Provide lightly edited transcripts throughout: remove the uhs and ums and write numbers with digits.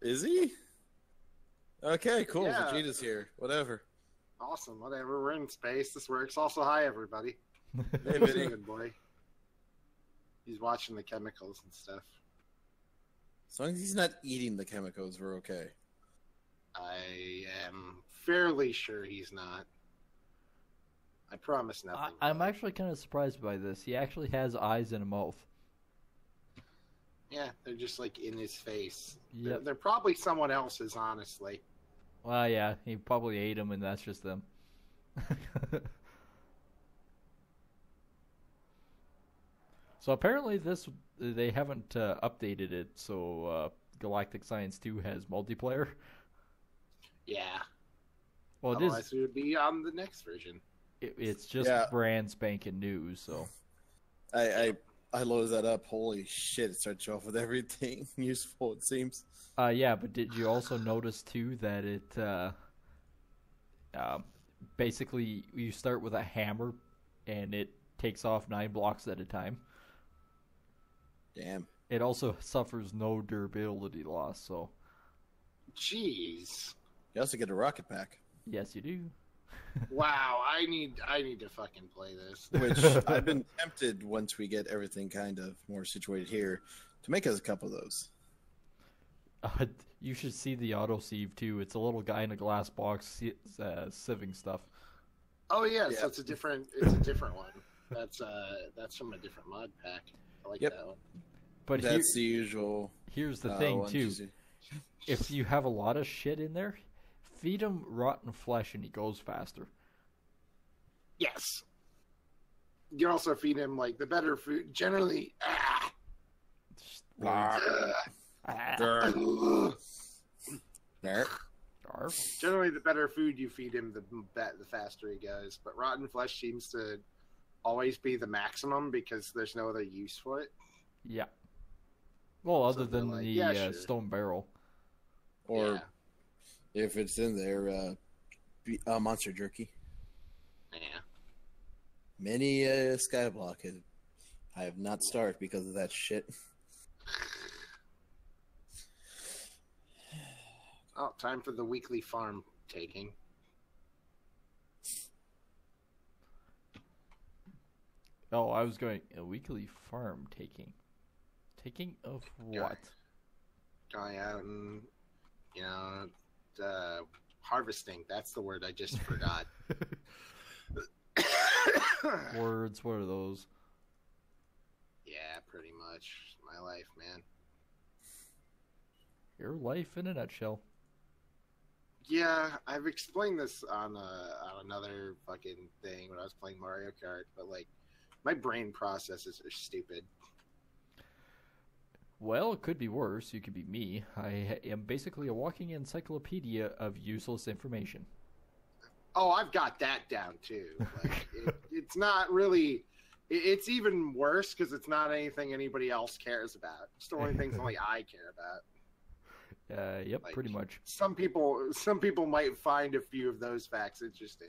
Is he? Okay, cool. Yeah. Vegeta's here. Whatever. Awesome. Whatever. We're in space. This works. Also, hi everybody. Hey, He's a Vinny. good boy. He's watching the chemicals and stuff. As long as he's not eating the chemicals, we're okay. I am fairly sure he's not. I promise nothing. I'm actually kind of surprised by this. He actually has eyes and a mouth. Yeah, they're just like in his face. Yep. They're probably someone else's, honestly. Well, yeah, he probably ate them, and that's just them. So apparently they haven't updated it, so Galactic Science 2 has multiplayer. Yeah. Well, Otherwise, it would be on the next version. It's just brand spanking new, so. I loaded that up. Holy shit! It starts you off with everything useful. It seems. Yeah, but did you also notice too that it basically you start with a hammer and it takes off 9 blocks at a time. Damn. It also suffers no durability loss, so. Jeez. You also get a rocket pack, Yes, you do. Wow, I need to fucking play this. which I've been tempted once we get everything kind of more situated here to make us a couple of those. You should see the auto sieve too. It's a little guy in a glass box sieving stuff. Oh yes, Yeah. that's a different. It's a different one. That's from a different mod pack. I like Yep. that one. But That's the usual. here's the thing one, too. two, If you have a lot of shit in there, feed him rotten flesh and he goes faster. Yes. You also feed him like the better food. Generally, Just generally the better food you feed him, the faster he goes. But rotten flesh seems to always be the maximum because there's no other use for it. Yeah. Well, other So they're than like, the yeah, sure. stone barrel. Or if it's in there, monster jerky. Yeah. Many skyblock I have not started because of that shit. Oh, time for the weekly farm taking. Oh, I was going a weekly farm taking. Taking of what? Going out and harvesting. That's the word I just forgot. Words, what are those? Yeah, pretty much. My life, man. Your life in a nutshell. Yeah, I've explained this on another fucking thing when I was playing Mario Kart, but like, my brain processes are stupid. Well, it could be worse. You could be me. I am basically a walking encyclopedia of useless information. Oh, I've got that down too. Like, it's not really. It's even worse because it's not anything anybody else cares about. It's the only things only I care about. Yep, Like, pretty much. Some people might find a few of those facts interesting.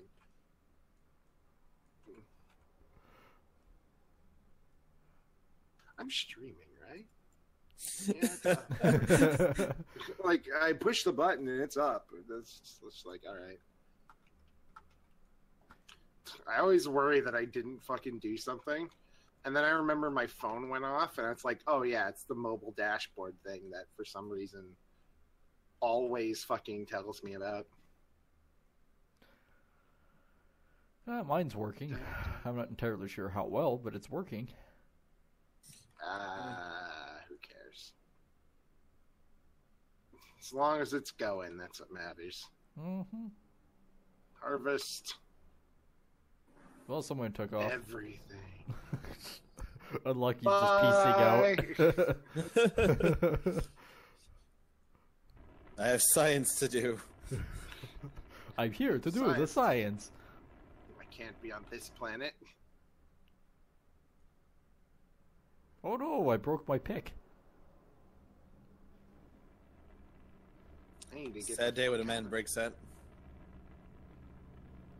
I'm streaming, right? Yeah, it's up. Like, I push the button and it's up. That's like, all right. I always worry that I didn't fucking do something, and then I remember my phone went off, and it's like, oh yeah, it's the mobile dashboard thing that for some reason always fucking tells me about. Mine's working. I'm not entirely sure how well, but it's working. Who cares? As long as it's going, that's what matters. Mm-hmm. Harvest Well, someone took off. everything. Unlucky, Bye. just piecing out. I have science to do. I'm here to do the science. I can't be on this planet. Oh no, I broke my pick. I need to get Sad day when a man breaks that.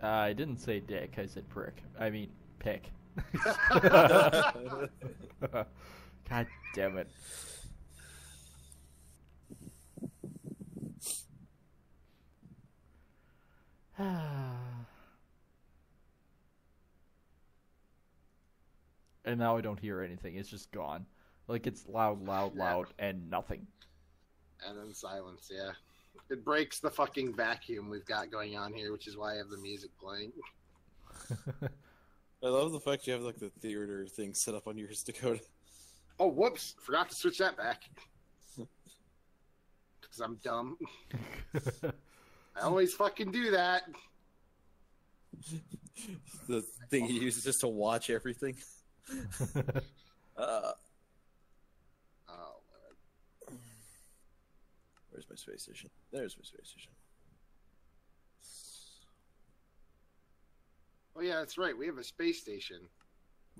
I didn't say dick, I said prick. I mean, pick. God damn it. and now I don't hear anything. It's just gone. Like, it's loud, loud, loud, and nothing. And then silence, yeah. It breaks the fucking vacuum we've got going on here, which is why I have the music playing. I love the fact you have like the theater thing set up on yours, Dakota. Oh, whoops! Forgot to switch that back. Because I'm dumb. I always fucking do that. The thing you use just to watch everything. Oh, Where's my space station? There's my space station. oh yeah, that's right. We have a space station.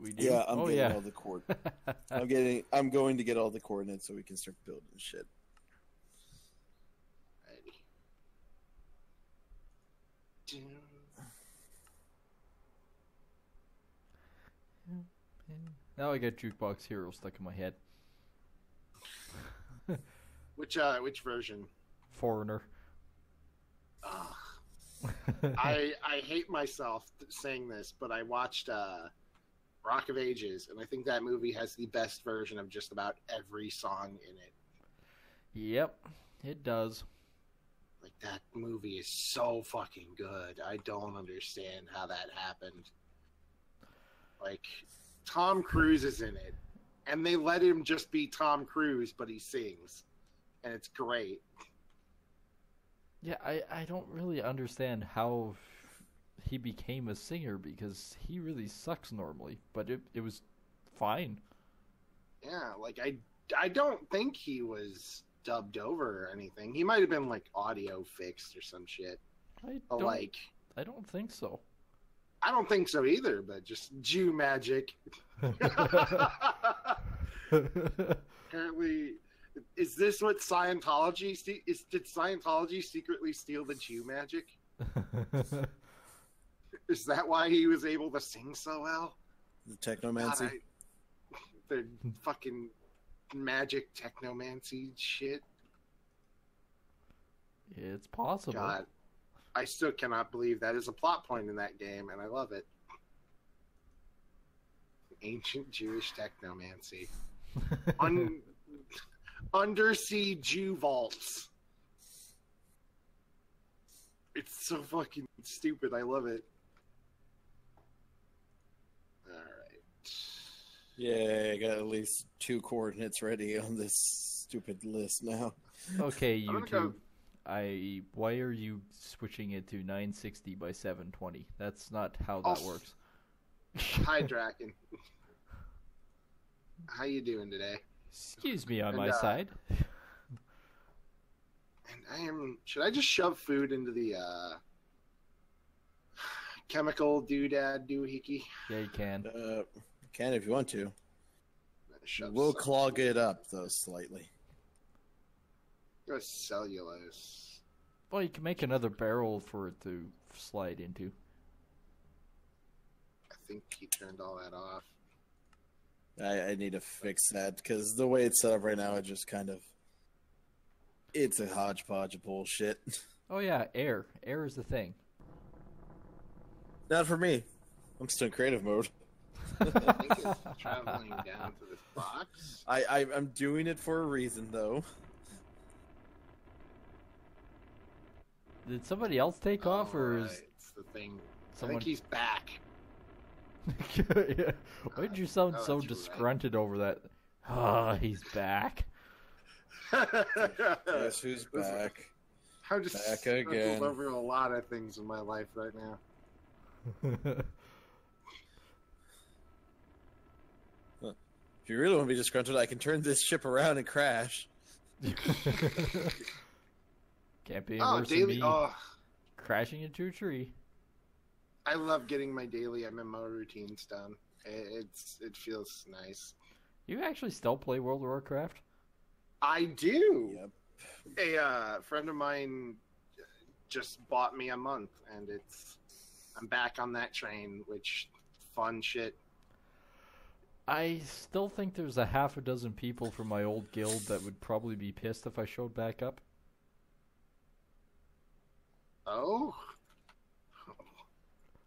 We do? Yeah, I'm oh, getting yeah. all the I'm going to get all the coordinates so we can start building shit. Alrighty. Now I got Jukebox Hero stuck in my head. Which version? Foreigner. Ugh. I hate myself saying this, but I watched Rock of Ages, and I think that movie has the best version of just about every song in it. Yep, it does. Like, that movie is so fucking good. I don't understand how that happened. Like, Tom Cruise is in it, and they let him just be Tom Cruise, but he sings, and it's great. Yeah, I don't really understand how he became a singer, because he really sucks normally, but it was fine. Yeah, like, I don't think he was dubbed over or anything. He might have been, like, audio fixed or some shit. I But, I don't think so. I don't think so either, but just Jew magic. Apparently, is this what Scientology is? Did Scientology secretly steal the Jew magic? Is that why he was able to sing so well? The technomancy. The fucking magic technomancy shit. It's possible. God, I still cannot believe that is a plot point in that game, and I love it. Ancient Jewish technomancy. Undersea Jew vaults. It's so fucking stupid. I love it. Alright. Yeah, I got at least 2 coordinates ready on this stupid list now. Okay, I'm gonna YouTube. go- Why are you switching it to 960 by 720? That's not how that works. Hi, Draken. How you doing today? Excuse me on And, my side. And I am... Should I just shove food into the, chemical doodad doohickey? Yeah, you can. Can if you want to. Shove We'll some- clog it up, though, slightly. Go cellulose. Well, you can make another barrel for it to slide into. I think he turned all that off. I need to fix that, because the way it's set up right now, it just kind of... It's a hodgepodge of bullshit. Oh yeah, air. Air is the thing. Not for me. I'm still in creative mode. I think it's traveling down to this box. I'm doing it for a reason, though. Did somebody else take off, or is It's the thing. someone... I think he's back. Yeah. Why did you sound Oh, so that's right. disgruntled over that? Ah, he's back. Guess who's back? I'm just Back struggled again. over a lot of things in my life right now. If you really want to be disgruntled, I can turn this ship around and crash. Can't be Oh, worse than daily. me Oh, crashing into a tree. I love getting my daily MMO routines done. It feels nice. You actually still play World of Warcraft? I do. Yep. A friend of mine just bought me a month, and I'm back on that train. Which fun shit. I still think there's a half a dozen people from my old guild that would probably be pissed if I showed back up. Oh,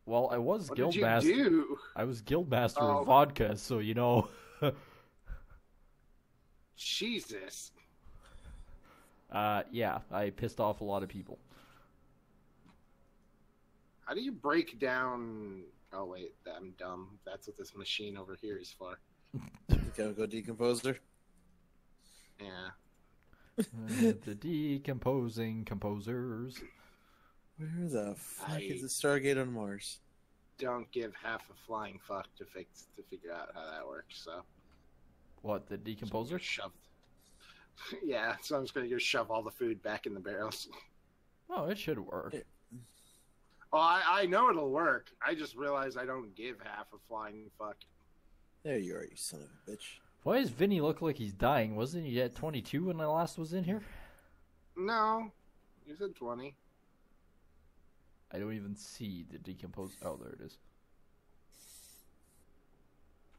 Well, I was What guild did you master. do? I was guild master Oh. of vodka, so you know. Jesus. Yeah, I pissed off a lot of people. How do you break down... Oh, wait, I'm dumb. That's what this machine over here is for. Chemical decomposer. Yeah. The decomposing composers. Where the fuck is the Stargate on Mars? Don't give half a flying fuck to figure out how that works, so... What, the decomposer? Shoved. Yeah, so I'm just going to go shove all the food back in the barrels. Oh, it should work. Oh, I know it'll work. I just realized I don't give half a flying fuck. There you are, you son of a bitch. Why does Vinny look like he's dying? Wasn't he at 22 when I last was in here? No, you said 20. I don't even see the decompose. Oh, there it is.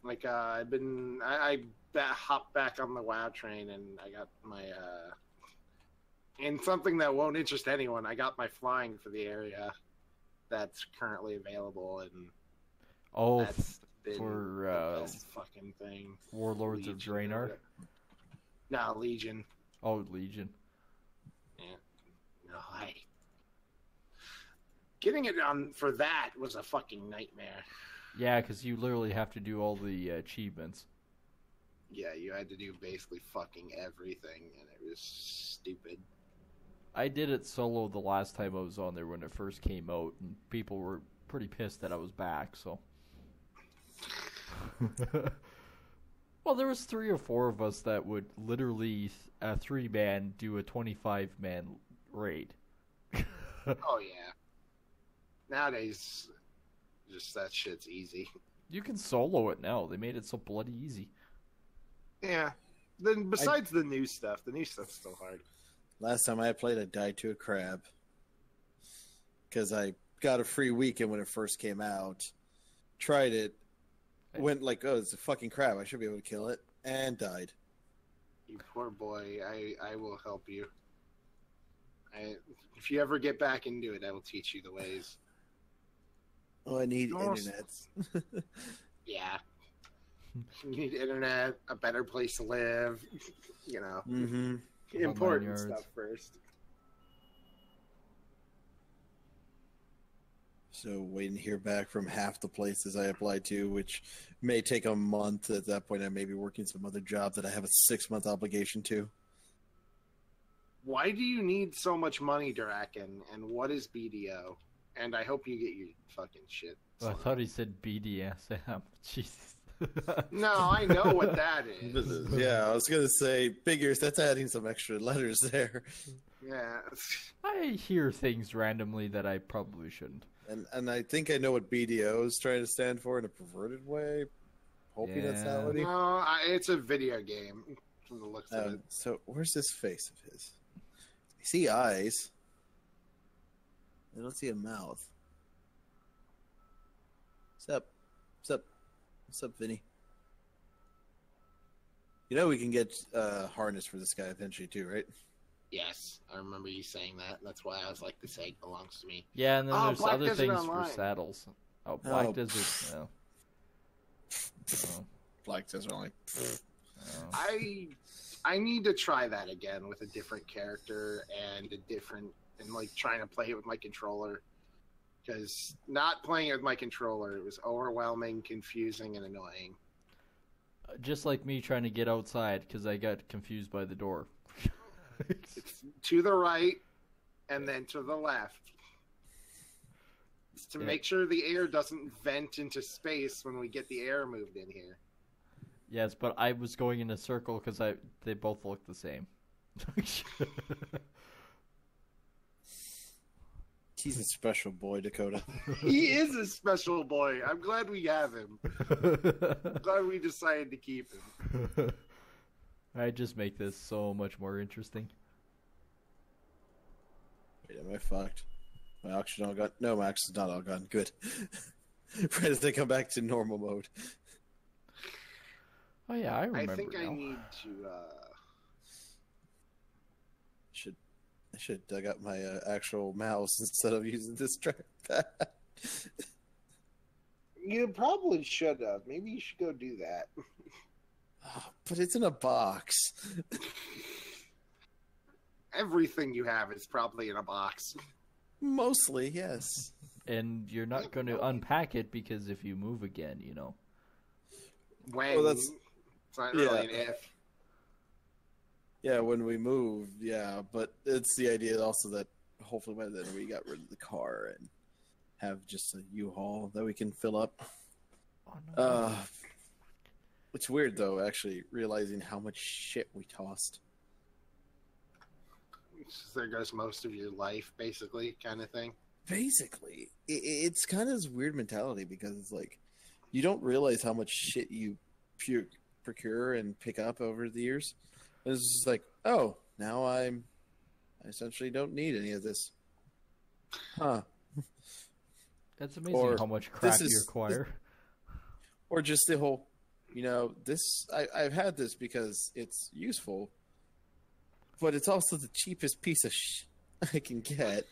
Like, I hopped back on the WoW train and I got my, and something that won't interest anyone, I got my flying for the area that's currently available, and that's been for the best fucking thing. Warlords of Draenor? No, Legion. Oh, Legion. Yeah. No, getting it on for that was a fucking nightmare. Yeah, because you literally have to do all the achievements. Yeah, you had to do basically fucking everything, and it was stupid. I did it solo the last time I was on there when it first came out, and people were pretty pissed that I was back, so... Well, there was 3 or 4 of us that would literally, a 3-man, do a 25-man raid. Oh, yeah. Nowadays, just that shit's easy. You can solo it now. They made it so bloody easy. Yeah. Then besides the new stuff's still hard. Last time I played, I died to a crab. Because I got a free weekend when it first came out. Tried it. Went like, oh, it's a fucking crab. I should be able to kill it. And died. You poor boy. I will help you. If you ever get back into it, I will teach you the ways. Oh, I need internet. Yeah. You need internet, a better place to live, you know. Mm-hmm. Important stuff first. So waiting to hear back from half the places I applied to, which may take a month. At that point, I may be working some other job that I have a 6-month obligation to. Why do you need so much money, Draken? And what is BDO? And I hope you get your fucking shit. Oh, I thought he said BDSM. Jesus. No, I know what that is. Yeah, I was going to say, Bigears, that's adding some extra letters there. Yeah. I hear things randomly that I probably shouldn't. And I think I know what BDO is trying to stand for in a perverted way. Hoping that's not what he... No, it's a video game from the looks of it. So where's this face of his? I see eyes. I don't see a mouth. What's up? What's up? What's up, Vinny? You know we can get a harness for this guy eventually too, right? Yes, I remember you saying that. That's why I was like, this egg belongs to me. Yeah, and then there's Black other Desert things Online. for saddles. Oh, Black Desert. No. Oh. Black Desert only. Oh. I need to try that again with a different character and like trying to play it with my controller. Because not playing it with my controller, it was overwhelming, confusing, and annoying. Just like me trying to get outside because I got confused by the door. It's to the right and then to the left. It's to make sure the air doesn't vent into space when we get the air moved in here. Yes, but I was going in a circle because they both look the same. He's a special boy, Dakota. He is a special boy. I'm glad we have him. I'm glad we decided to keep him. I just make this so much more interesting. Wait, am I fucked? My oxygen all gone? No, my oxygen's not all gone. Good. Right as they come back to normal mode. Oh yeah, I remember. I think now. I need to. I should have dug up my actual mouse instead of using this trackpad. You probably should have. Maybe you should go do that. But it's in a box. Everything you have is probably in a box. Mostly, yes. And you're not going to unpack it because if you move again, you know. When Well, that's- it's not really an if. Yeah, when we move, yeah. But it's the idea also that hopefully by then we got rid of the car and have just a U-Haul that we can fill up. Oh, no. It's weird, though, actually, realizing how much shit we tossed. There goes most of your life, basically, kind of thing. Basically, it's kind of this weird mentality because it's like you don't realize how much shit you procure and pick up over the years. And it's just like, oh, now I essentially don't need any of this. Huh. That's amazing how much crap you acquire. Or just the whole, I've had this because it's useful, but it's also the cheapest piece of I can get.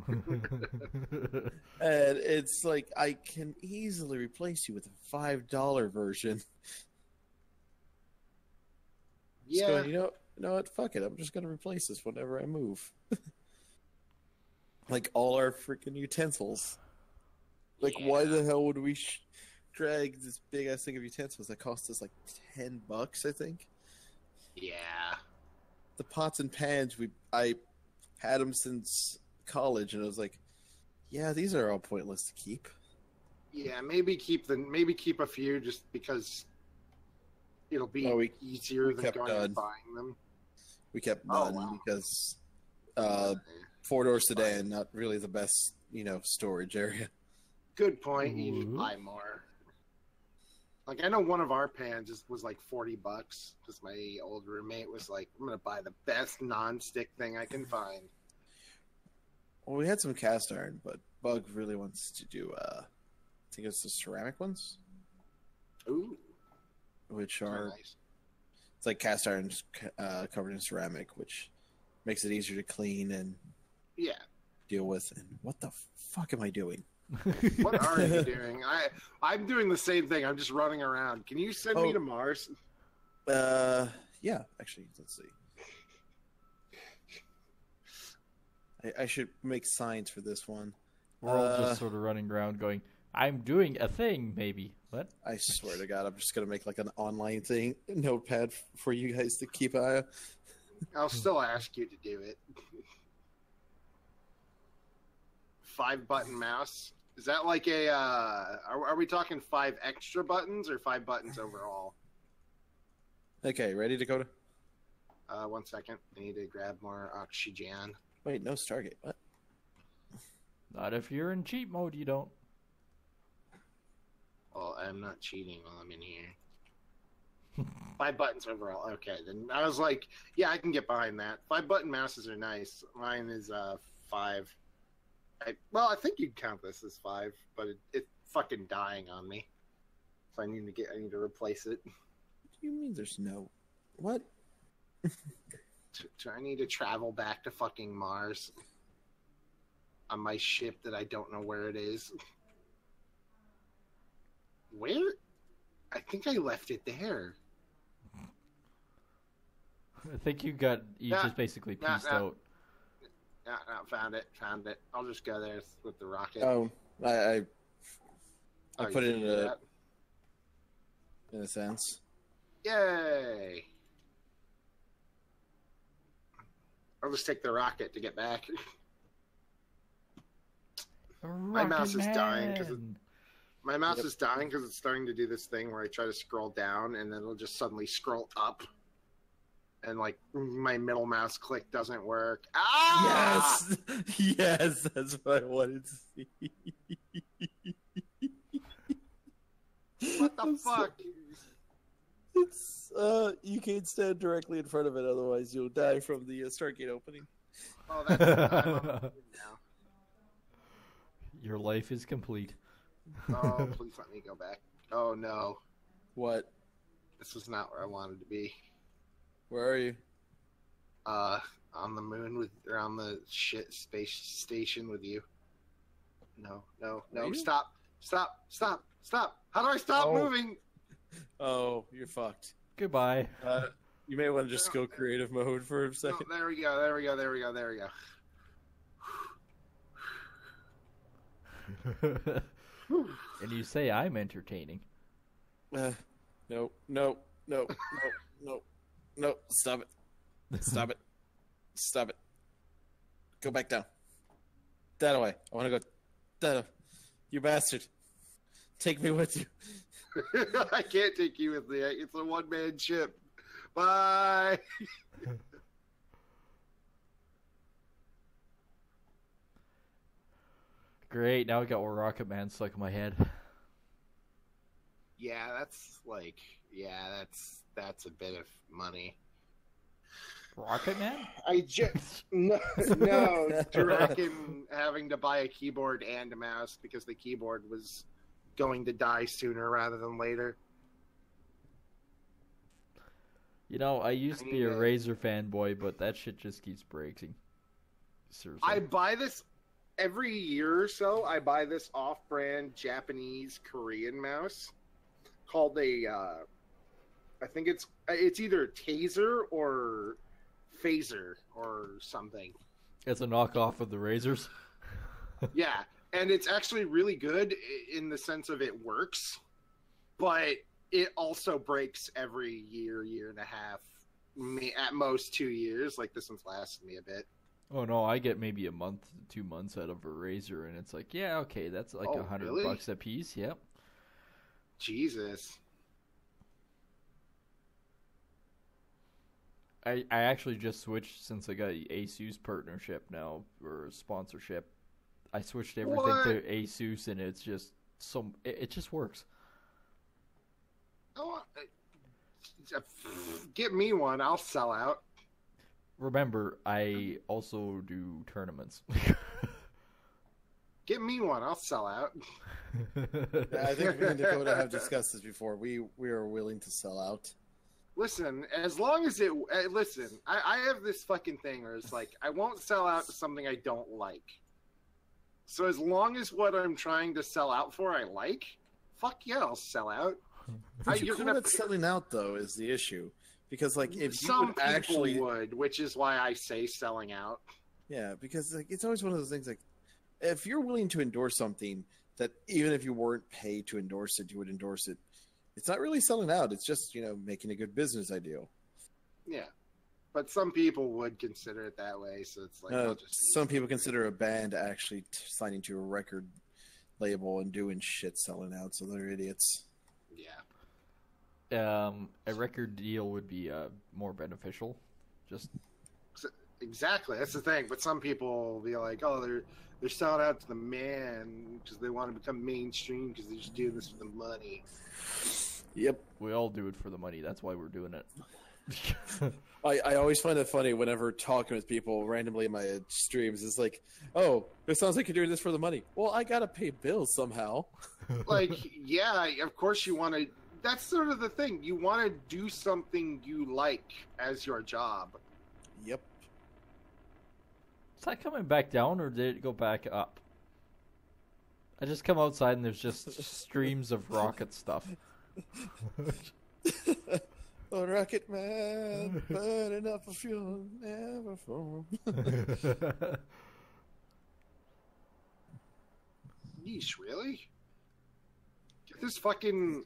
And it's like, I can easily replace you with a $5 version. Yeah. Just going, you know what? Fuck it. I'm just going to replace this whenever I move. Like all our freaking utensils. Like, why the hell would we drag this big ass thing of utensils that cost us like $10, I think? Yeah. The pots and pans, I had them since college, and I was like, yeah, these are all pointless to keep. Yeah, maybe keep a few just because it'll be easier than going and buying them. We kept none because 4-door sedan, not really the best, storage area. Good point. You need to buy more. Like, I know one of our pans was like $40 because my old roommate was like, I'm going to buy the best non-stick thing I can find. Well, we had some cast iron, but Bug really wants to do, I think it's the ceramic ones. Ooh. Which are, nice. It's like cast iron covered in ceramic, which makes it easier to clean and deal with. And what the fuck am I doing? What are you doing? I'm doing the same thing. I'm just running around. Can you send me to Mars? Yeah, actually, let's see. I should make signs for this one. We're all just sort of running around going, I'm doing a thing, maybe. What? I swear to God, I'm just going to make like an online thing, notepad for you guys to keep an eye on. I'll still ask you to do it. 5-button mouse. Is that like a, are we talking 5 extra buttons or 5 buttons overall? Okay, ready, Dakota? 1 second. I need to grab more oxygen. Wait, no Stargate. What? Not if you're in cheat mode, you don't. Well, I'm not cheating while I'm in here. 5 buttons overall. Okay, then I was like, yeah, I can get behind that. 5-button mouses are nice. Mine is 5. I think you'd count this as 5, but it's fucking dying on me. So I need to replace it. What do you mean there's no... What? I need to travel back to fucking Mars on my ship that I don't know where it is. Where? I think I left it there. I think you just basically pieced out. No, found it. I'll just go there with the rocket. Oh, I put it in a sense. Yay! I'll just take the rocket to get back. My mouse is dying because it's starting to do this thing where I try to scroll down and then it'll just suddenly scroll up. And like my middle mouse click doesn't work. Ah! Yes, that's what I wanted to see. What the fuck? It's you can't stand directly in front of it, otherwise you'll die from the Stargate opening. Oh, that's now. Your life is complete. Oh, please let me go back. Oh no. What? This was not where I wanted to be. Where are you? On the moon on the space station with you. No, Are you? stop. Stop! How do I stop moving? Oh, you're fucked. Goodbye. You may want to just go creative mode for a second. Oh, there we go. There we go. There we go. There we go. And you say I'm entertaining. No. Stop it. Stop it. Stop it. Go back down. That way. I want to go. That. You bastard. Take me with you. I can't take you with me. It's a one-man ship. Bye. Great, now I got Rocket Man stuck in my head. Yeah, that's a bit of money. Rocket Man? I just no, Draken having to buy a keyboard and a mouse because the keyboard was going to die sooner rather than later. You know, I used to be a Razer fanboy, but that shit just keeps breaking. Seriously. I buy this every year or so. I buy this off-brand Japanese Korean mouse called I think it's either Taser or Phaser or something. It's a knockoff of the Razors. Yeah, and it's actually really good in the sense of it works, but it also breaks every year and a half, at most 2 years. Like, this one's lasted me a bit. Oh no, I get maybe a month, 2 months out of a Razer, and it's like, yeah, okay, that's like $100 really? a piece. Yep. Jesus. I actually just switched since I got the Asus partnership now, or sponsorship. I switched everything to Asus, and it's just it just works. Oh, get me one. I'll sell out. Remember, I also do tournaments. Get me one. I'll sell out. I think me and Dakota have discussed this before. We are willing to sell out. Listen, as long as it... listen, I have this fucking thing where it's like, I won't sell out to something I don't like. So as long as what I'm trying to sell out for I like, fuck yeah, I'll sell out. You're cool at selling out, though, is the issue. Because, like, if some you would actually would, which is why I say selling out. Yeah, because like it's always one of those things. Like, if you're willing to endorse something that even if you weren't paid to endorse it, you would endorse it. It's not really selling out. It's just making a good business idea. Yeah, but some people would consider it that way. So it's like some people consider a band actually signing to a record label and doing shit selling out. So they're idiots. Yeah. A record deal would be more beneficial. Just exactly, that's the thing. But some people will be like, "Oh, they're selling out to the man because they want to become mainstream because they're just doing this for the money." Yep, we all do it for the money. That's why we're doing it. I always find it funny whenever talking with people randomly in my streams. It's like, "Oh, it sounds like you're doing this for the money." Well, I gotta pay bills somehow. Like, yeah, of course you want to. That's sort of the thing. You want to do something you like as your job. Yep. Is that coming back down, or did it go back up? I just come outside and there's just streams of rocket stuff. Oh, Rocket Man, burning up a fuel, never fall. Yeesh, really? Get this fucking...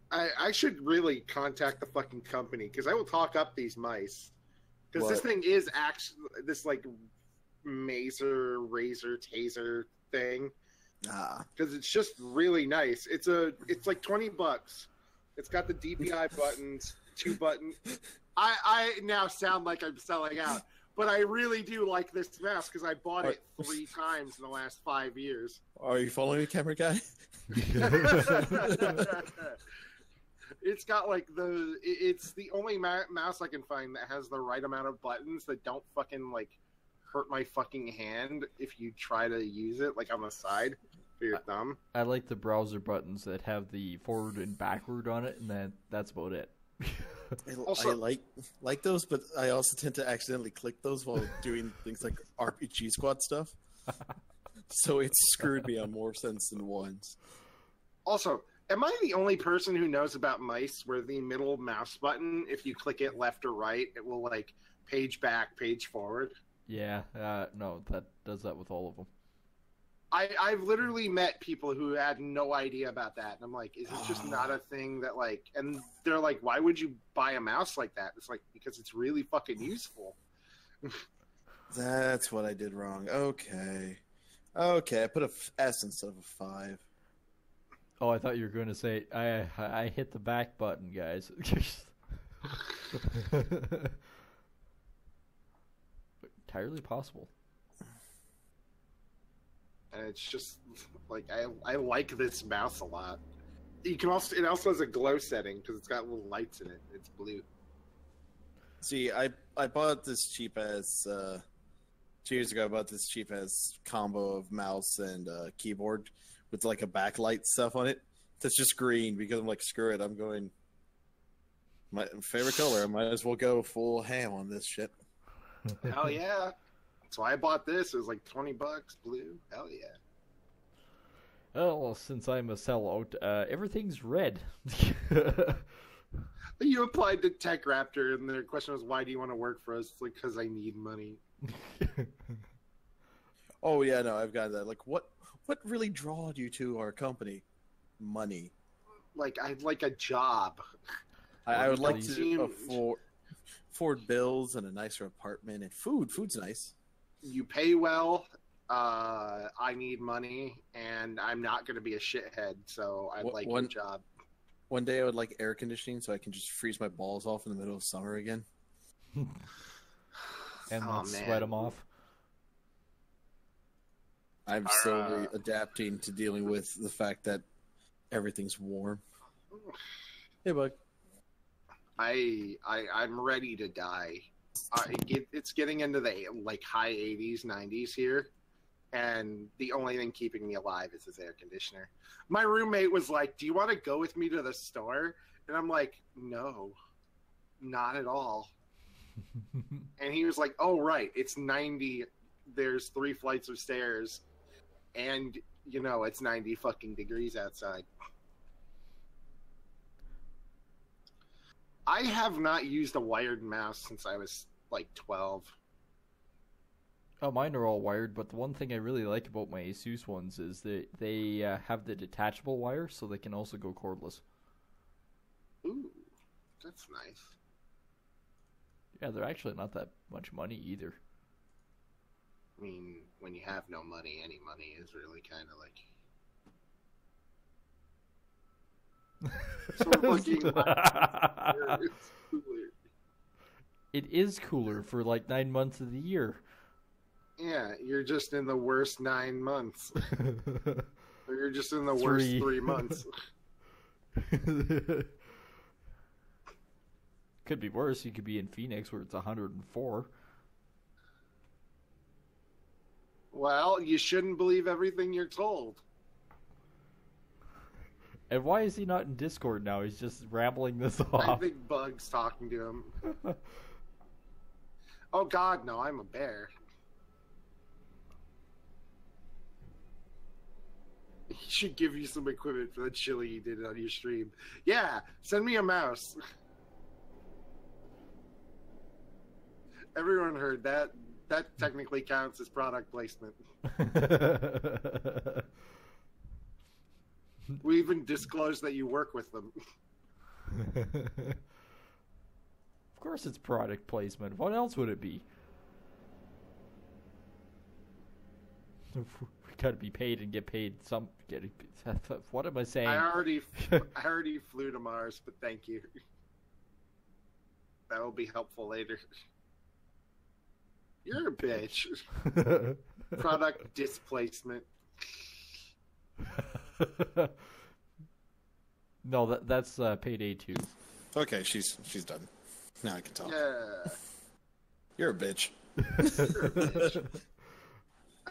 I should really contact the fucking company, because I will talk up these mice. Because this thing is actually... This, like, razor, taser thing. Because it's just really nice. It's like $20. It's got the DPI buttons, 2 buttons. I now sound like I'm selling out, but I really do like this mouse because I bought it 3 times in the last 5 years. Are you following me, camera guy? It's got like it's the only mouse I can find that has the right amount of buttons that don't fucking like hurt my fucking hand if you try to use it like on the side for your thumb. I like the browser buttons that have the forward and backward on it, and that's about it. I like those, but I also tend to accidentally click those while doing things like RPG squad stuff. So it's screwed me on more sense than once. Also, Am I the only person who knows about mice where the middle mouse button, if you click it left or right, it will like page back, page forward? Yeah, no, that does that with all of them. I've literally met people who had no idea about that, and I'm like, is it just not a thing that like? And they're like, why would you buy a mouse like that? It's like, because it's really fucking useful. That's what I did wrong. Okay, I put a S instead of a 5. Oh, I thought you were going to say I hit the back button, guys. Entirely possible. And it's just like I like this mouse a lot. It also has a glow setting because it's got little lights in it. It's blue. See, I bought this cheap as 2 years ago. I bought this cheap as combo of mouse and keyboard with like a backlight stuff on it. That's just green because I'm like, screw it. I'm going my favorite color. I might as well go full ham on this shit. Hell yeah! That's why I bought this. It was like $20, blue. Hell yeah! Well, since I'm a sellout, everything's red. You applied to Tech Raptor, and their question was, "Why do you want to work for us?" It's like, because I need money. Oh yeah, no, I've got that. Like, what really drawed you to our company? Money. Like, I'd like a job. I would like to afford bills and a nicer apartment and food. Food's nice. You pay well. I need money, and I'm not going to be a shithead, so I'd like your job. One day I would like air conditioning so I can just freeze my balls off in the middle of summer again. And not sweat them off. I'm slowly adapting to dealing with the fact that everything's warm. Hey, bud. I'm ready to die. It's getting into the like high 80s, 90s here, and the only thing keeping me alive is this air conditioner. My roommate was like, "Do you want to go with me to the store?" And I'm like, "No, not at all." And he was like, "Oh right, it's 90. There's 3 flights of stairs, and you know it's 90 fucking degrees outside." I have not used a wired mouse since I was like 12. Oh, mine are all wired, but the one thing I really like about my Asus ones is that they have the detachable wire, so they can also go cordless. Ooh, that's nice. Yeah, they're actually not that much money either. I mean, when you have no money, any money is really kind of like... So fucking It is cooler for like 9 months of the year. Yeah, you're just in the worst 9 months. Or you're just in the worst 3 months. Could be worse. You could be in Phoenix where it's 104. Well, you shouldn't believe everything you're told. And why is he not in Discord now? He's just rambling this off. I think Bug's talking to him. Oh god, no, I'm a bear. He should give you some equipment for the chili you did on your stream. Yeah, send me a mouse. Everyone heard that. That technically counts as product placement. We even disclosed that you work with them. Of course it's product placement. What else would it be? We gotta be paid and get paid some... What am I saying? I already flew to Mars, but thank you. That will be helpful later. You're a bitch. Product displacement. No, that's payday 2. Okay, she's done. Now I can talk. Yeah. You're a bitch. You're a bitch.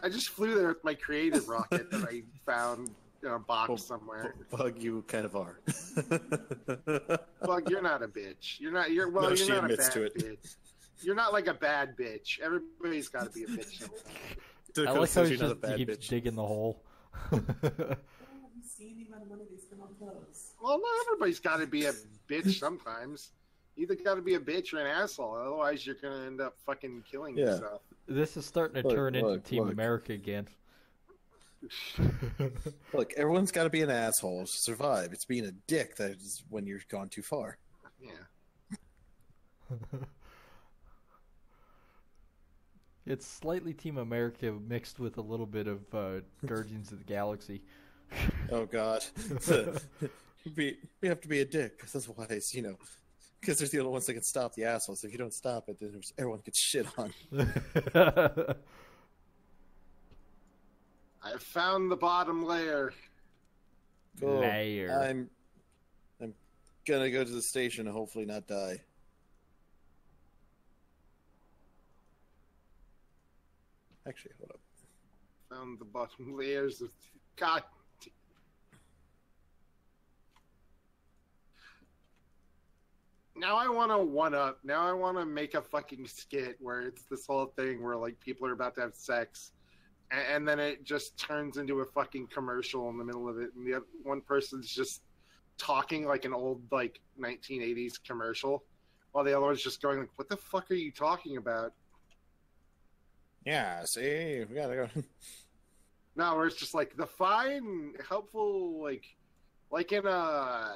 I just flew there with my creative rocket that I found in a box somewhere. Bug, you kind of are. Bug, you're not a bitch. You're not. You're No, she not a admits bad to it. bitch. You're not like a bad bitch. Everybody's got to be a bitch. I like how he She's not a just bad keeps bitch. digging the hole. you seen the amount of money they spend on clothes? Well, not everybody's got to be a bitch sometimes. You either got to be a bitch or an asshole. Otherwise, you're going to end up fucking killing yourself. This is starting to turn into Team America again. Look, everyone's got to be an asshole to survive. It's being a dick that is when you're gone too far. Yeah. It's slightly Team America mixed with a little bit of Guardians of the Galaxy. Oh, God. we have to be a dick, because otherwise, you know, because they're the only ones that can stop the assholes. If you don't stop it, then everyone gets shit on. I found the bottom layer. Cool. Layer. I'm gonna go to the station and hopefully not die. Actually, hold up. Found the bottom layers of... God. Now I want to one-up. Now I want to make a fucking skit where it's this whole thing where, like, people are about to have sex, and then it just turns into a fucking commercial in the middle of it, and the other, one person's just talking like an old, like, 1980s commercial, while the other one's just going, like, what the fuck are you talking about? Yeah, see, we gotta go. No, where it's just like the fine, helpful, like in a.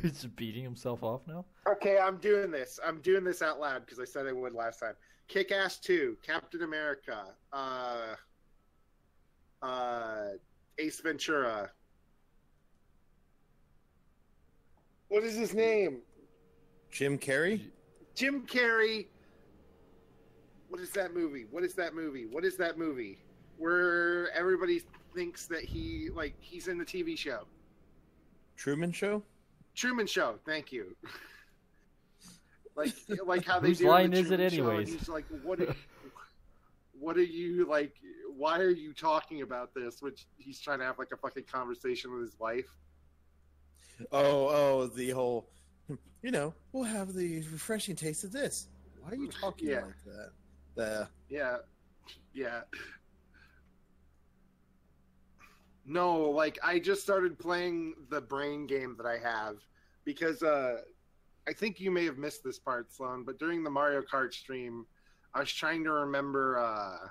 He's beating himself off now. Okay, I'm doing this. I'm doing this out loud because I said I would last time. Kick-Ass 2, Captain America, Ace Ventura. What is his name? Jim Carrey? Jim Carrey. What is that movie? What is that movie? What is that movie? Where everybody thinks that he's in the TV show. Truman Show? Truman Show, thank you. like how they Whose do. line the is it Truman Show, anyways? and he's like, what are you like? Why are you talking about this? Which he's trying to have like a fucking conversation with his wife. Oh, the whole, you know, we'll have the refreshing taste of this. Why are you talking like that? Yeah. No, like, I just started playing the brain game that I have because I think you may have missed this part, Sloan, but during the Mario Kart stream, I was trying to remember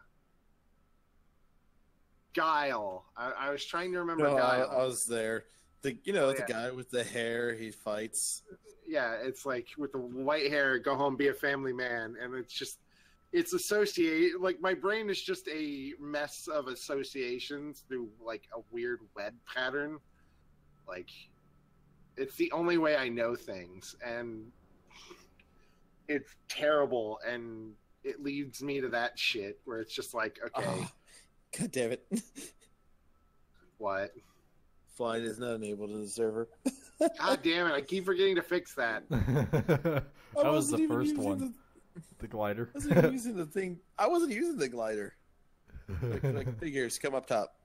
Guile. I was trying to remember Guile. I was there. The guy with the hair, he fights. Yeah, it's like with the white hair, go home, be a family man, and it's associated, like, my brain is just a mess of associations through, like, a weird web pattern. Like, it's the only way I know things, and it's terrible, and it leads me to that shit where it's just like, okay. Oh, God damn it. What? Flight is not enabled in the server. God damn it, I keep forgetting to fix that. That was the first one. The glider. I wasn't using the thing. I wasn't using the glider. Like Bigears, come up top.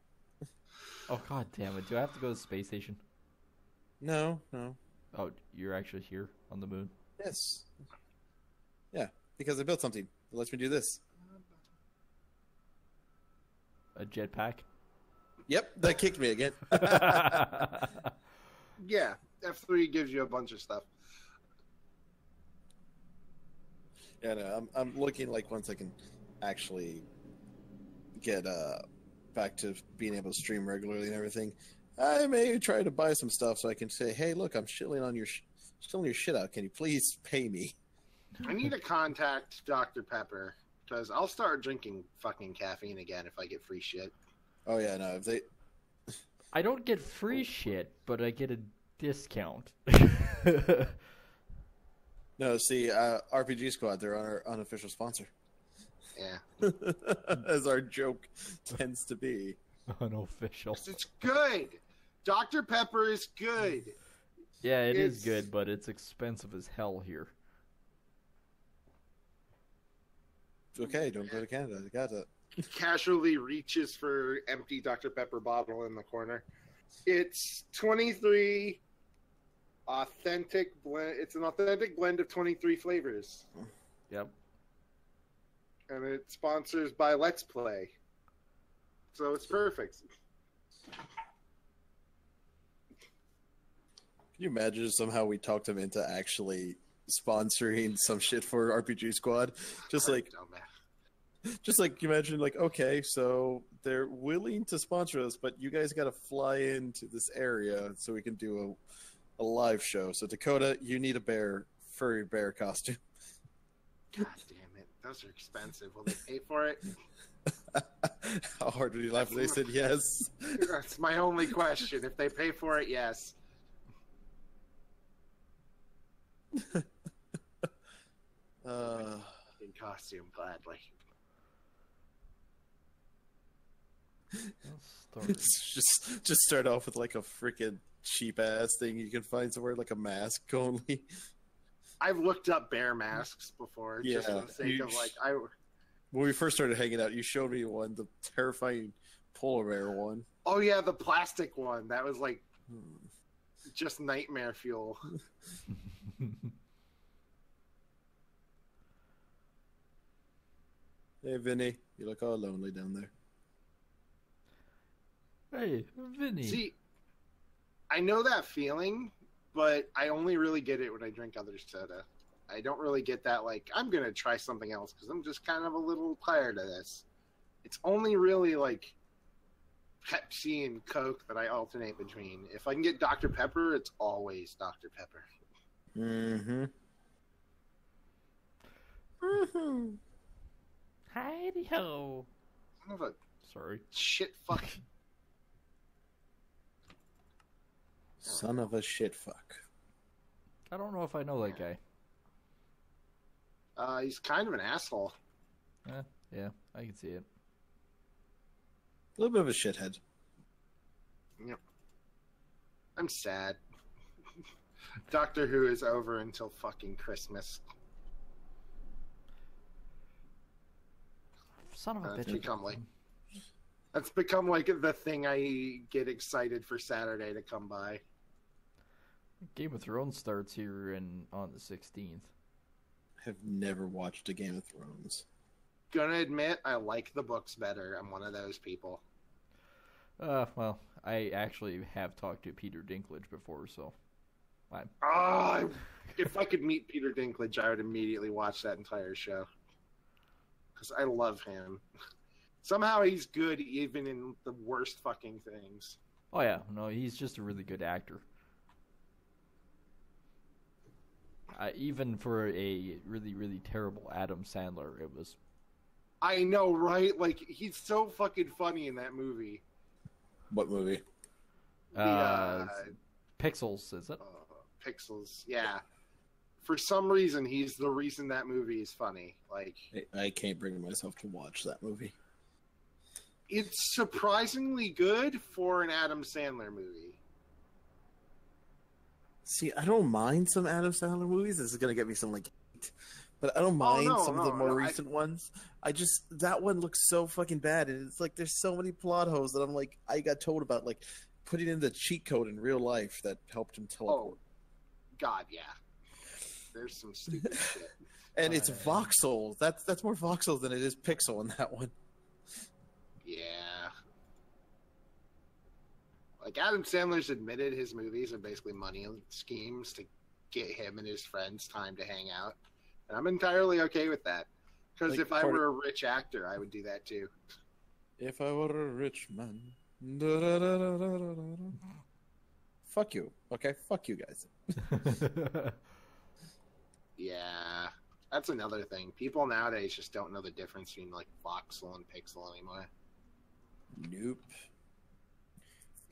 Oh, God damn it. Do I have to go to the space station? No. Oh, you're actually here on the moon? Yes. Yeah, because I built something that lets me do this. A jetpack? Yep, that kicked me again. Yeah, F3 gives you a bunch of stuff. Yeah, no, I'm looking like once I can actually get back to being able to stream regularly and everything, I may try to buy some stuff so I can say, hey, look, I'm shilling your shit out. Can you please pay me? I need to contact Dr. Pepper because I'll start drinking fucking caffeine again if I get free shit. Oh yeah, no, if they. I don't get free shit, but I get a discount. No, see, RPG Squad, they're our unofficial sponsor. Yeah. As our joke tends to be. Unofficial. It's good. Dr. Pepper is good. Yeah, it is good, but it's expensive as hell here. Okay, don't go to Canada. I got that. Casually reaches for empty Dr. Pepper bottle in the corner. It's 23 authentic blend. It's an authentic blend of 23 flavors. Yep. And it sponsors by Let's Play. so it's perfect. Can you imagine if somehow we talked him into actually sponsoring some shit for RPG Squad? Just like, you imagine, like, okay, so they're willing to sponsor us, but you guys got to fly into this area so we can do a live show. So Dakota, you need a furry bear costume. God damn it, those are expensive. Will they pay for it? How hard did you laugh when they said yes? That's my only question. If they pay for it, yes. In costume, gladly. just start off with like a freaking cheap ass thing you can find somewhere, like a mask only. I've looked up bear masks before, just for the sake of like When we first started hanging out, you showed me one, the terrifying polar bear one. Oh yeah, the plastic one. That was like just nightmare fuel. Hey, Vinny, you look all lonely down there. Hey, Vinny. See, I know that feeling, but I only really get it when I drink other soda. I don't really get that, like, I'm going to try something else because I'm just kind of a little tired of this. It's only really, like, Pepsi and Coke that I alternate between. If I can get Dr. Pepper, it's always Dr. Pepper. Mm-hmm. Mm-hmm. Heidi ho. Son of a Sorry. shit fuck. Son of a shit fuck. I don't know if I know that guy. He's kind of an asshole. Yeah, I can see it. A little bit of a shithead. Yep. I'm sad. Doctor Who is over until fucking Christmas. Son of a bitch. That's become like the thing I get excited for Saturday to come by. Game of Thrones starts here on the 16th. Have never watched a Game of Thrones. Gonna admit, I like the books better. I'm one of those people. Well, I actually have talked to Peter Dinklage before, so if I could meet Peter Dinklage, I would immediately watch that entire show. Because I love him. Somehow he's good even in the worst fucking things. Oh yeah, no, he's just a really good actor. Even for a really, really terrible Adam Sandler, it was... I know, right? Like, he's so fucking funny in that movie. What movie? Pixels, is it? Pixels, yeah. For some reason, he's the reason that movie is funny. Like, I can't bring myself to watch that movie. It's surprisingly good for an Adam Sandler movie. See, I don't mind some Adam Sandler movies. This is gonna get me some like hate, but I don't mind some of the more recent ones. That one looks so fucking bad, and it's like there's so many plot holes that I'm like, I got told about, like putting in the cheat code in real life that helped him teleport. Oh, God, yeah. There's some stupid shit. And it's voxel. That's more voxel than it is pixel in that one. Yeah. Like, Adam Sandler's admitted his movies are basically money schemes to get him and his friends time to hang out. And I'm entirely okay with that. Because if I were a rich actor, I would do that too. If I were a rich man. Fuck you. Okay? Fuck you guys. Yeah. That's another thing. People nowadays just don't know the difference between, like, voxel and pixel anymore. Nope.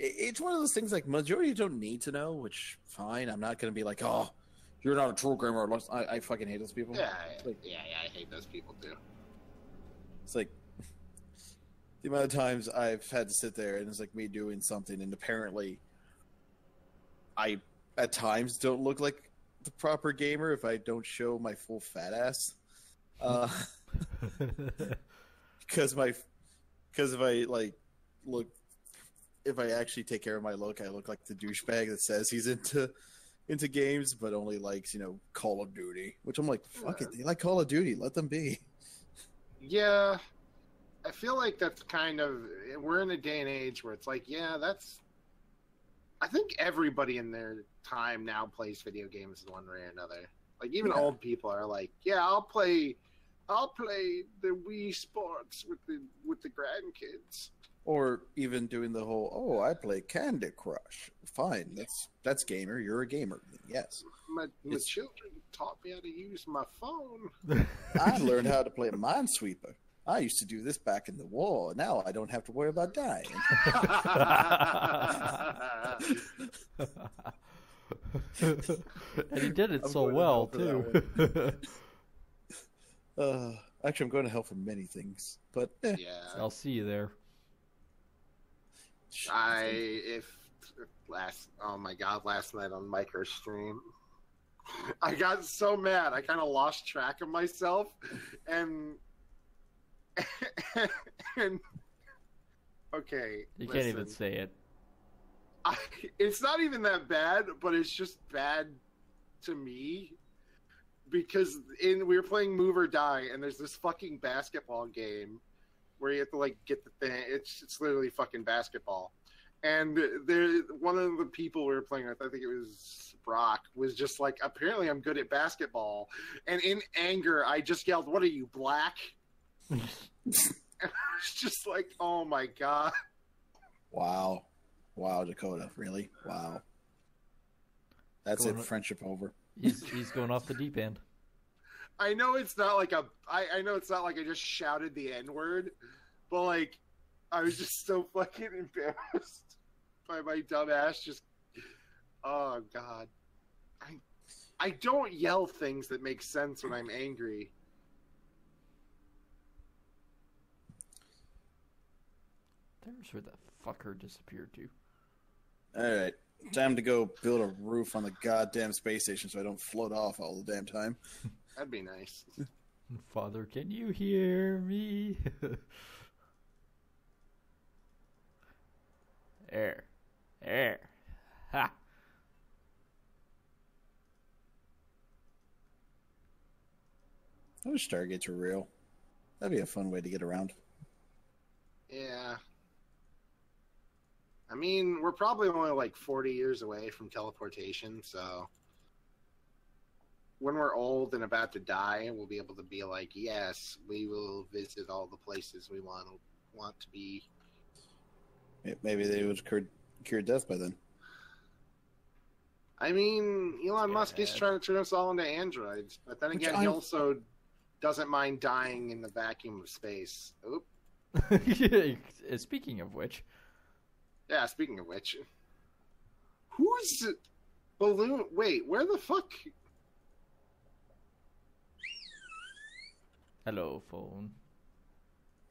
It's one of those things, like, majority don't need to know, which, fine. I'm not going to be like, oh, you're not a true gamer. I fucking hate those people. Yeah, like, I hate those people, too. It's like, the amount of times I've had to sit there, and it's like me doing something, and apparently I, at times, don't look like the proper gamer if I don't show my full fat ass. Because if I, like, look... If I actually take care of my look, I look like the douchebag that says he's into games, but only likes, Call of Duty. Which I'm like, fuck it, they like Call of Duty, let them be. Yeah, I feel like that's kind of, we're in a day and age where it's like, yeah, that's, I think everybody in their time now plays video games in one way or another. Like even old people are like, yeah, I'll play the Wii Sports with the grandkids. Or even doing the whole, oh, I play Candy Crush. Fine, that's gamer. You're a gamer. Yes. My children taught me how to use my phone. I learned how to play Minesweeper. I used to do this back in the war. Now I don't have to worry about dying. And he did it so well, too. Actually, I'm going to hell for many things. But, Yeah. I'll see you there. Oh my god, last night on Micro stream, I got so mad. I kind of lost track of myself, and okay, You can't even say it. It's not even that bad, but it's just bad to me because we were playing Move or Die, and there's this fucking basketball game where you have to like get the thing. It's literally fucking basketball, and one of the people we were playing with, I think it was Brock, was just like, apparently I'm good at basketball, and in anger I just yelled, "What are you, black?" It's just like, oh my god. wow, Dakota, really? Wow, that's it. Friendship over. He's going off the deep end. I know it's not like I know it's not like I just shouted the N-word, but like I was just so fucking embarrassed by my dumb ass. Just, oh god, I don't yell things that make sense when I'm angry. There's where the fucker disappeared to. Alright, time to go build a roof on the goddamn space station so I don't float off all the damn time. That'd be nice. Father, can you hear me? Air. Ha! I wish Stargates were real. That'd be a fun way to get around. Yeah. I mean, we're probably only like 40 years away from teleportation, so when we're old and about to die, we'll be able to be like, yes, we will visit all the places we want to be. Maybe they would cure death by then. I mean, Elon Musk is trying to turn us all into androids, but then again, he also doesn't mind dying in the vacuum of space. Oop. Speaking of which. Yeah, speaking of which. Who's balloon? Wait, where the fuck? Hello, phone.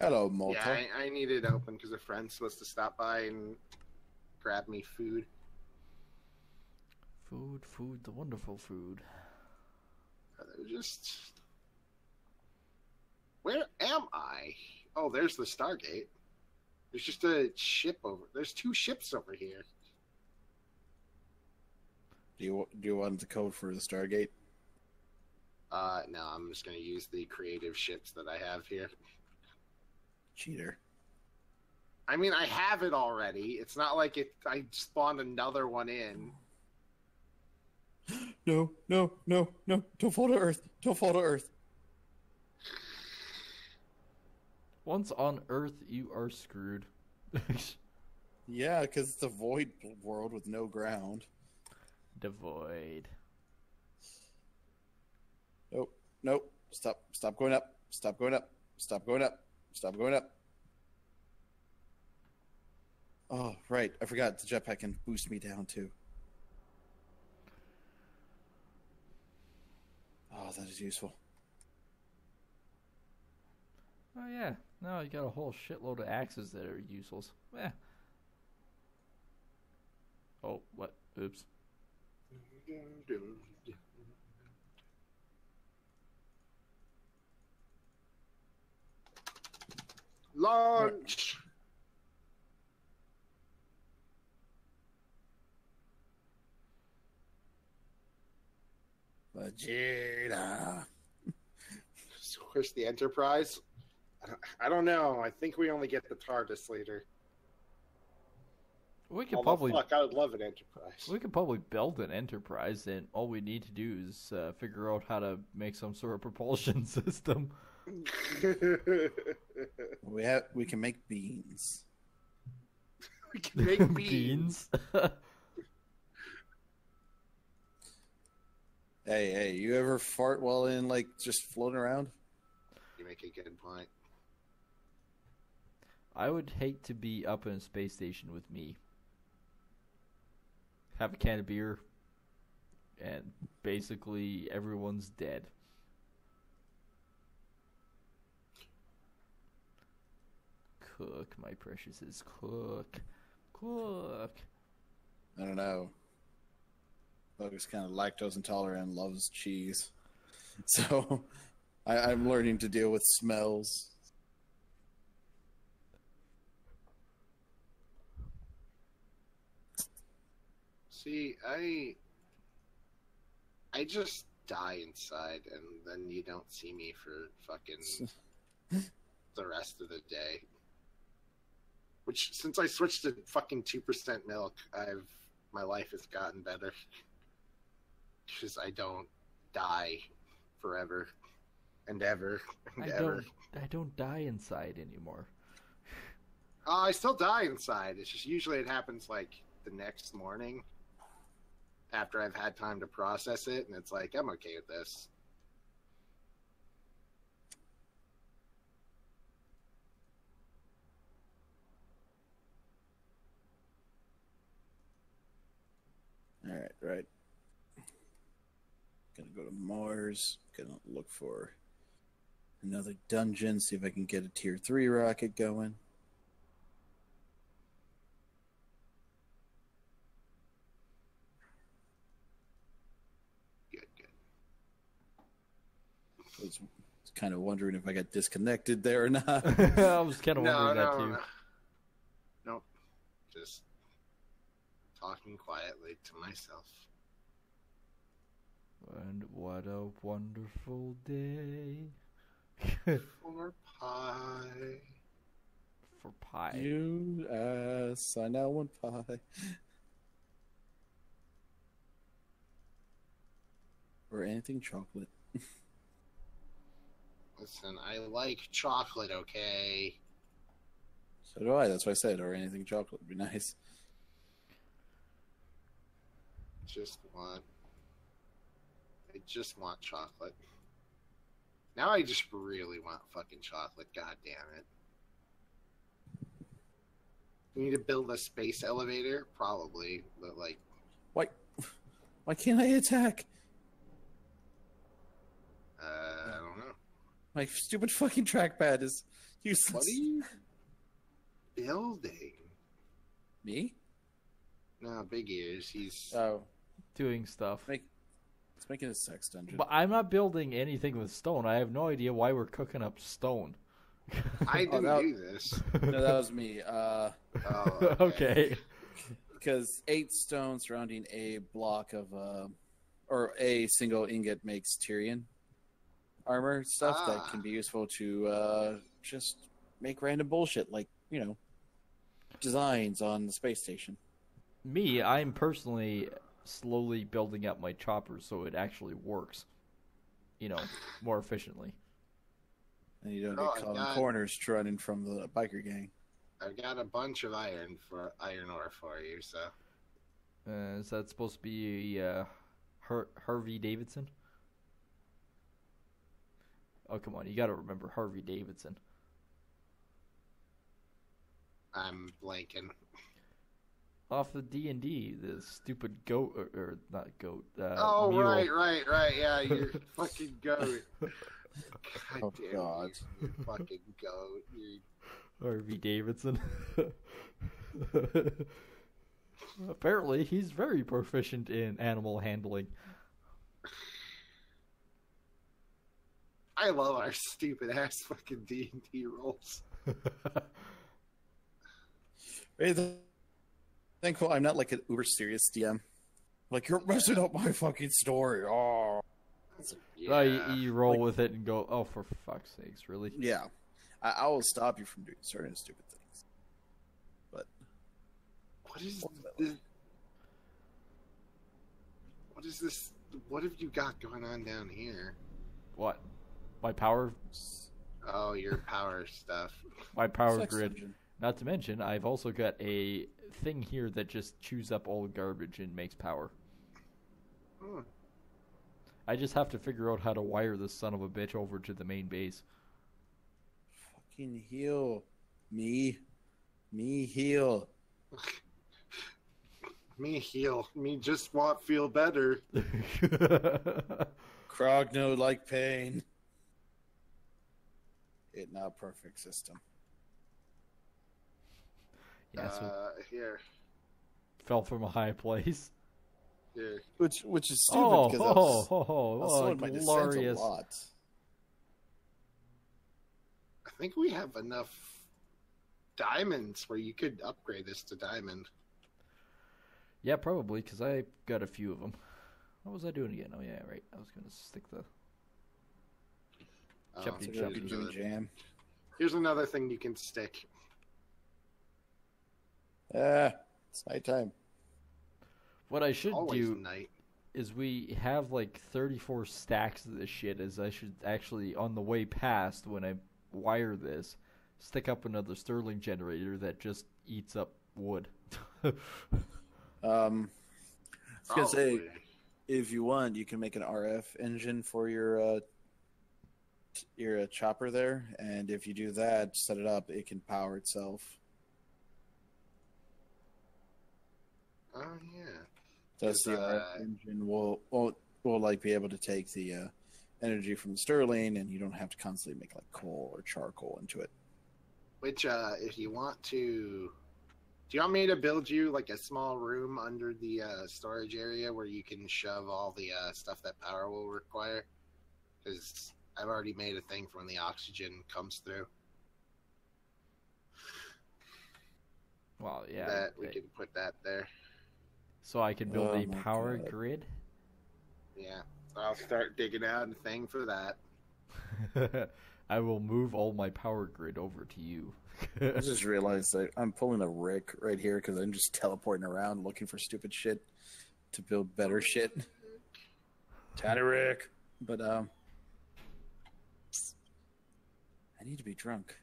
Hello, Malta. Yeah, I needed it open because a friend's supposed to stop by and grab me food. Food, the wonderful food. Where am I? Oh, there's the Stargate. There's just a ship over. There's two ships over here. Do you want the code for the Stargate? No, I'm just gonna use the creative ships that I have here. Cheater. I mean, I have it already. It's not like I spawned another one in. No. Don't fall to Earth. Don't fall to Earth. Once on Earth, you are screwed. Yeah, because it's a void world with no ground. Devoid. Nope. Stop going up. Stop going up. Stop going up. Stop going up. Oh, right. I forgot the jetpack can boost me down, too. Oh, that is useful. Oh, yeah. No, you got a whole shitload of axes that are useless. Eh. Oh, what? Oops. Launch! Vegeta. Where's the Enterprise? I don't know. I think we only get the TARDIS later. We could Although, probably fuck, I would love an Enterprise. we could probably build an Enterprise, and all we need to do is figure out how to make some sort of propulsion system. We can make beans. We can make beans. Hey, you ever fart while in like just floating around? You make a good point. I would hate to be up in a space station with me. Have a can of beer, and basically everyone's dead. Cook, my preciouses, cook. Cook. I don't know. Bug's kind of lactose intolerant and loves cheese. So I'm learning to deal with smells. See, I just die inside, and then you don't see me for fucking the rest of the day. Which, since I switched to fucking 2% milk, my life has gotten better. Because I don't die forever and ever and ever. I don't die inside anymore. I still die inside. It's just usually it happens like the next morning after I've had time to process it, and it's like, I'm okay with this. Alright, right. Gonna go to Mars. Gonna look for another dungeon, see if I can get a tier 3 rocket going. Good. I was kind of wondering if I got disconnected there or not. I was kind of wondering that too. No. Nope. Just talking quietly to myself. And what a wonderful day. For pie. For pie. U.S. I now want pie. Or anything chocolate. Listen, I like chocolate, okay? So do I. That's why I said, or anything chocolate would be nice. I just want chocolate. Now I just really want fucking chocolate, god damn it. We need to build a space elevator? Probably, but like... Why can't I attack? I don't know. My stupid fucking trackpad is useless. What are you building? Me? No, Big Ears, he's... Oh. Doing stuff. It's making a sex dungeon. But I'm not building anything with stone. I have no idea why we're cooking up stone. I didn't do this. No, that was me. Oh, Okay. Because 8 stone surrounding a block of, or a single ingot makes Tyrian armor stuff that can be useful to just make random bullshit, like, you know, designs on the space station. Me, I'm personally slowly building up my chopper so it actually works, you know, more efficiently. And you don't get caught in corners running from the biker gang. I've got a bunch of iron ore for you, so... Is that supposed to be Harvey Davidson? Oh, come on, you gotta remember Harvey Davidson. I'm blanking. Off the D&D, the stupid goat, or not goat, oh, mule. right, yeah, you fucking goat. Oh, God. You fucking goat. Harvey Davidson. Apparently, he's very proficient in animal handling. I love our stupid ass fucking D&D rolls. Thankful I'm not like an uber serious DM. Like, you're messing up my fucking story. Oh. Yeah. You roll with it and go, oh, for fuck's sakes, really? Yeah. I will stop you from doing certain stupid things. But What is this? What is this? What have you got going on down here? What? My power? Oh, your power stuff. My power Sex grid. engine. Not to mention, I've also got a thing here that just chews up all garbage and makes power. Hmm. I just have to figure out how to wire this son of a bitch over to the main base. Fucking heal me. Me heal. Me heal. Me just want feel better. Krog no like pain. It not perfect system. Yeah, so Here. fell from a high place. Here. Which is stupid because I was slowing my descent a glorious. lot. I think we have enough diamonds where you could upgrade this to diamond. Yeah, probably, because I got a few of them. What was I doing again? Oh, yeah, right. I was going to stick the... Chuppity It's a chuppity. jumping jam. Here's another thing you can stick. It's nighttime. What I should Always do night. is we have like 34 stacks of this shit, as I should actually, on the way past, when I wire this, stick up another Stirling generator that just eats up wood. I was gonna say, Probably. if you want, you can make an RF engine for your chopper there, and if you do that, set it up, it can power itself. Oh yeah. Thus, the RF engine will like be able to take the energy from the Stirling, and you don't have to constantly make like coal or charcoal into it. Which, if you want to, do you want me to build you like a small room under the storage area where you can shove all the stuff that power will require? Because I've already made a thing for when the oxygen comes through. Well, yeah. That we can put that there. So I can build Oh a my power God. grid? Yeah, I'll start digging out a thing for that. I will move all my power grid over to you. I just realized that I'm pulling a Rick right here because I'm just teleporting around looking for stupid shit to build better shit. Tiny Rick. But, I need to be drunk.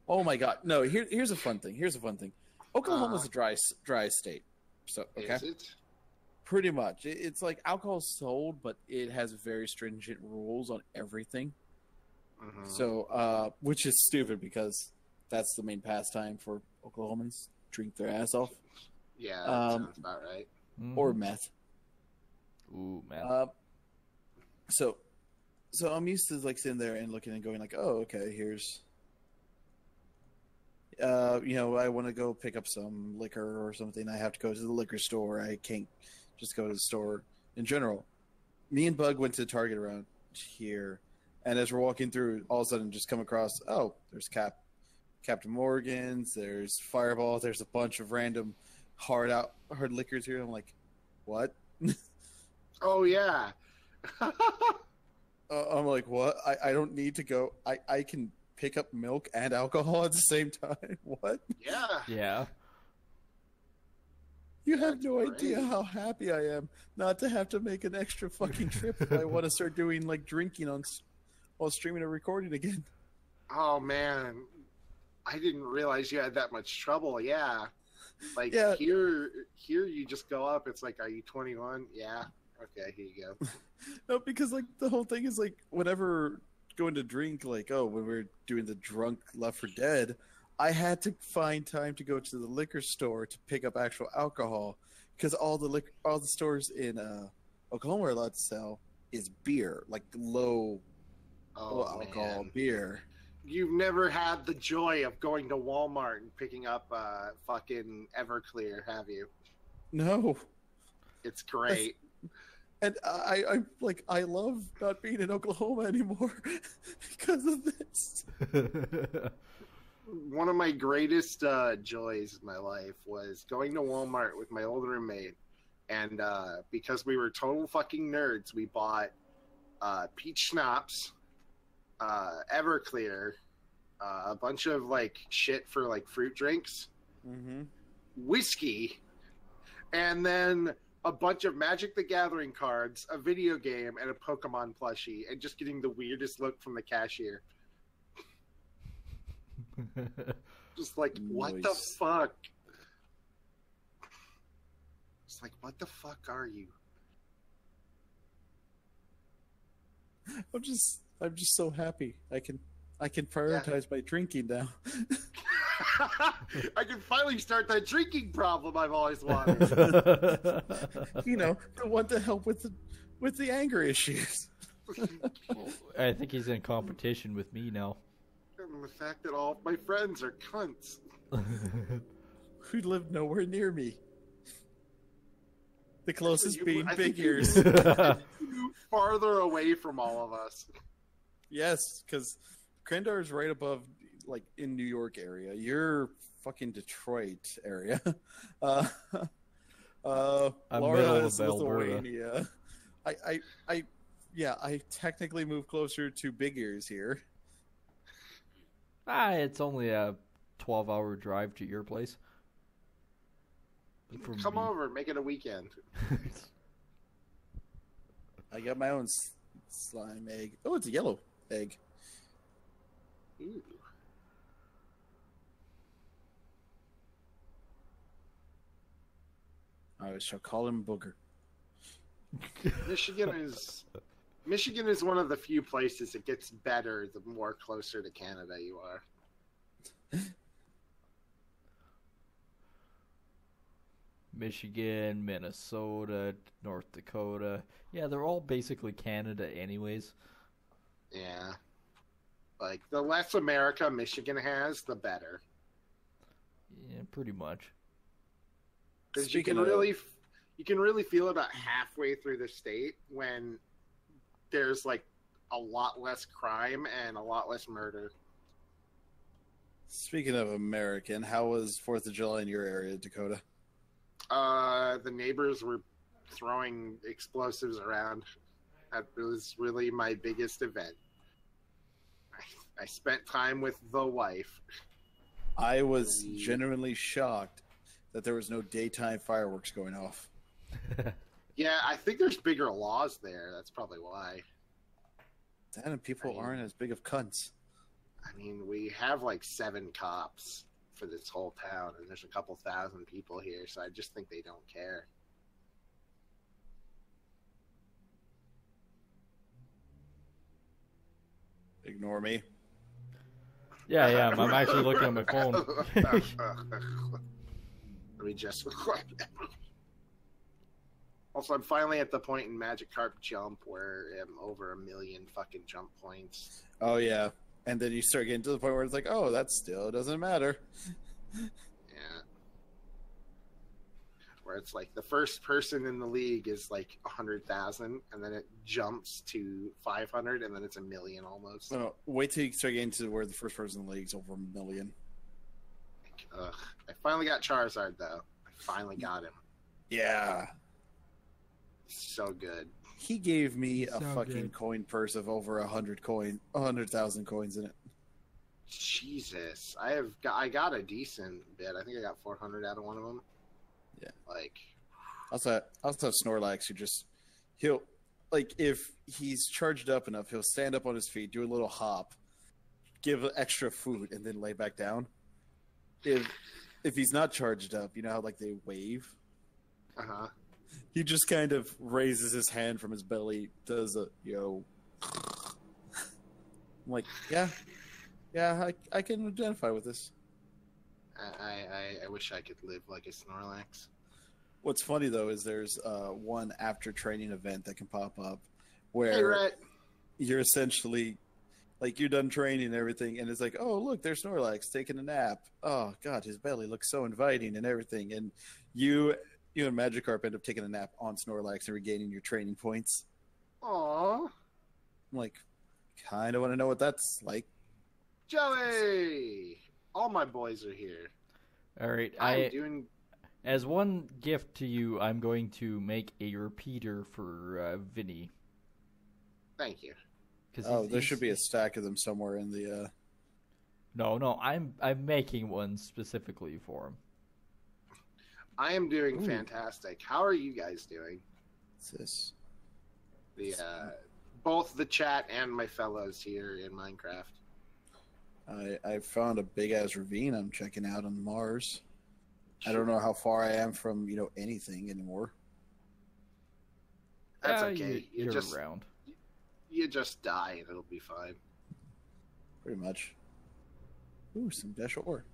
Oh my God. No, here's a fun thing. Oklahoma's a dry state. So, okay. Is it? Pretty much. It's like alcohol's sold, but it has very stringent rules on everything. Mhm. So, which is stupid because that's the main pastime for Oklahomans. Drink their ass off. Yeah, that sounds about right. Or meth. Ooh, man. So I'm used to like sitting there and looking and going like, oh, okay, here's, I want to go pick up some liquor or something. I have to go to the liquor store. I can't just go to the store in general. Me and Bug went to Target around here, and as we're walking through, all of a sudden just come across, oh, there's Captain Morgan's, there's Fireball, there's a bunch of random hard liquors here. I'm like, what? Oh yeah. I'm like, what? I don't need to go. I can pick up milk and alcohol at the same time. What? Yeah. Yeah. You have That's no idea great. how happy I am not to have to make an extra fucking trip if I want to start doing like drinking while streaming or recording again. Oh man, I didn't realize you had that much trouble. Yeah. Like Yeah. here you just go up. It's like, are you 21? Yeah. Okay, here you go. No, because like the whole thing is like whenever going to drink, like when we were doing the drunk Left 4 Dead, I had to find time to go to the liquor store to pick up actual alcohol because all the stores in Oklahoma are allowed to sell is beer, like low alcohol man. beer. You've never had the joy of going to Walmart and picking up fucking Everclear, have you? No. It's great. And I love not being in Oklahoma anymore because of this. One of my greatest joys in my life was going to Walmart with my old roommate, and because we were total fucking nerds, we bought peach schnapps Everclear, a bunch of like shit for like fruit drinks, Mm-hmm. whiskey, and then a bunch of Magic the Gathering cards, a video game, and a Pokemon plushie, and just getting the weirdest look from the cashier. Just like, what the Nice. fuck? It's like, what the fuck are you? I'm just so happy. I can prioritize my drinking now. I can finally start that drinking problem I've always wanted. You know, the one to help with the anger issues. I think he's in competition with me now. And the fact that all of my friends are cunts. Who live nowhere near me. The closest being I think Big you Ears. moved farther away from all of us. Yes, because Krendar is right above, like, in New York area. You're fucking Detroit area. I'm Laura middle of is Alberta. Lithuania. I technically move closer to Big Ears here. It's only a 12-hour drive to your place. From Come me. over, make it a weekend. I got my own slime egg. Oh, it's a yellow egg. Ooh. I shall call him Booger. Michigan is one of the few places that gets better the more closer to Canada you are. Michigan, Minnesota, North Dakota. Yeah, they're all basically Canada anyways. Yeah. Like, the less America Michigan has, the better. Yeah, pretty much. Because you can really feel about halfway through the state when there's like a lot less crime and a lot less murder. Speaking of American, how was 4th of July in your area, Dakota? The neighbors were throwing explosives around. That was really my biggest event. I spent time with the wife. I was genuinely shocked that there was no daytime fireworks going off. Yeah, I think there's bigger laws there. That's probably why. That and people aren't as big of cunts. I mean, we have like 7 cops for this whole town, and there's a couple thousand people here, so I just think they don't care. Ignore me. Yeah, I'm actually looking at my phone. Let me just. Also, I'm finally at the point in Magic Carp Jump where I'm over 1 million fucking jump points. Oh, yeah. And then you start getting to the point where it's like, oh, that still doesn't matter. Yeah. Where it's like the first person in the league is like 100,000, and then it jumps to 500, and then it's 1 million almost. No, wait till you start getting to where the first person in the league's over 1 million. Ugh. I finally got Charizard, though. I finally got him. Yeah. So good. He gave me a So fucking good. coin purse of over 100,000 coins in it. Jesus. I got a decent bit. I think I got 400 out of one of them. Yeah. Like, I also have Snorlax who he'll, like, if he's charged up enough, he'll stand up on his feet, do a little hop, give extra food, and then lay back down. If he's not charged up, you know how, like, they wave? uh-huh. He just kind of raises his hand from his belly, does a, yo. I'm like, yeah, I can identify with this. I wish I could live like a Snorlax. What's funny, though, is there's one after training event that can pop up Hey, where Rhett. you're essentially, like, you're done training and everything, and it's like, oh, look, there's Snorlax taking a nap. Oh, God, his belly looks so inviting and everything. And you and Magikarp end up taking a nap on Snorlax and regaining your training points. Aw. I'm like, kind of want to know what that's like. Joey! All my boys are here. All right, I'm doing... as one gift to you, I'm going to make a repeater for Vinny. Thank you. Oh, there should be a stack of them somewhere in the. No, I'm making one specifically for him. I am doing fantastic. How are you guys doing? What's this? Both the chat and my fellows here in Minecraft. I found a big ass ravine I'm checking out on Mars. I don't know how far I am from anything anymore. That's okay. You're around. You just die and it'll be fine. Pretty much. Ooh, some dash ore.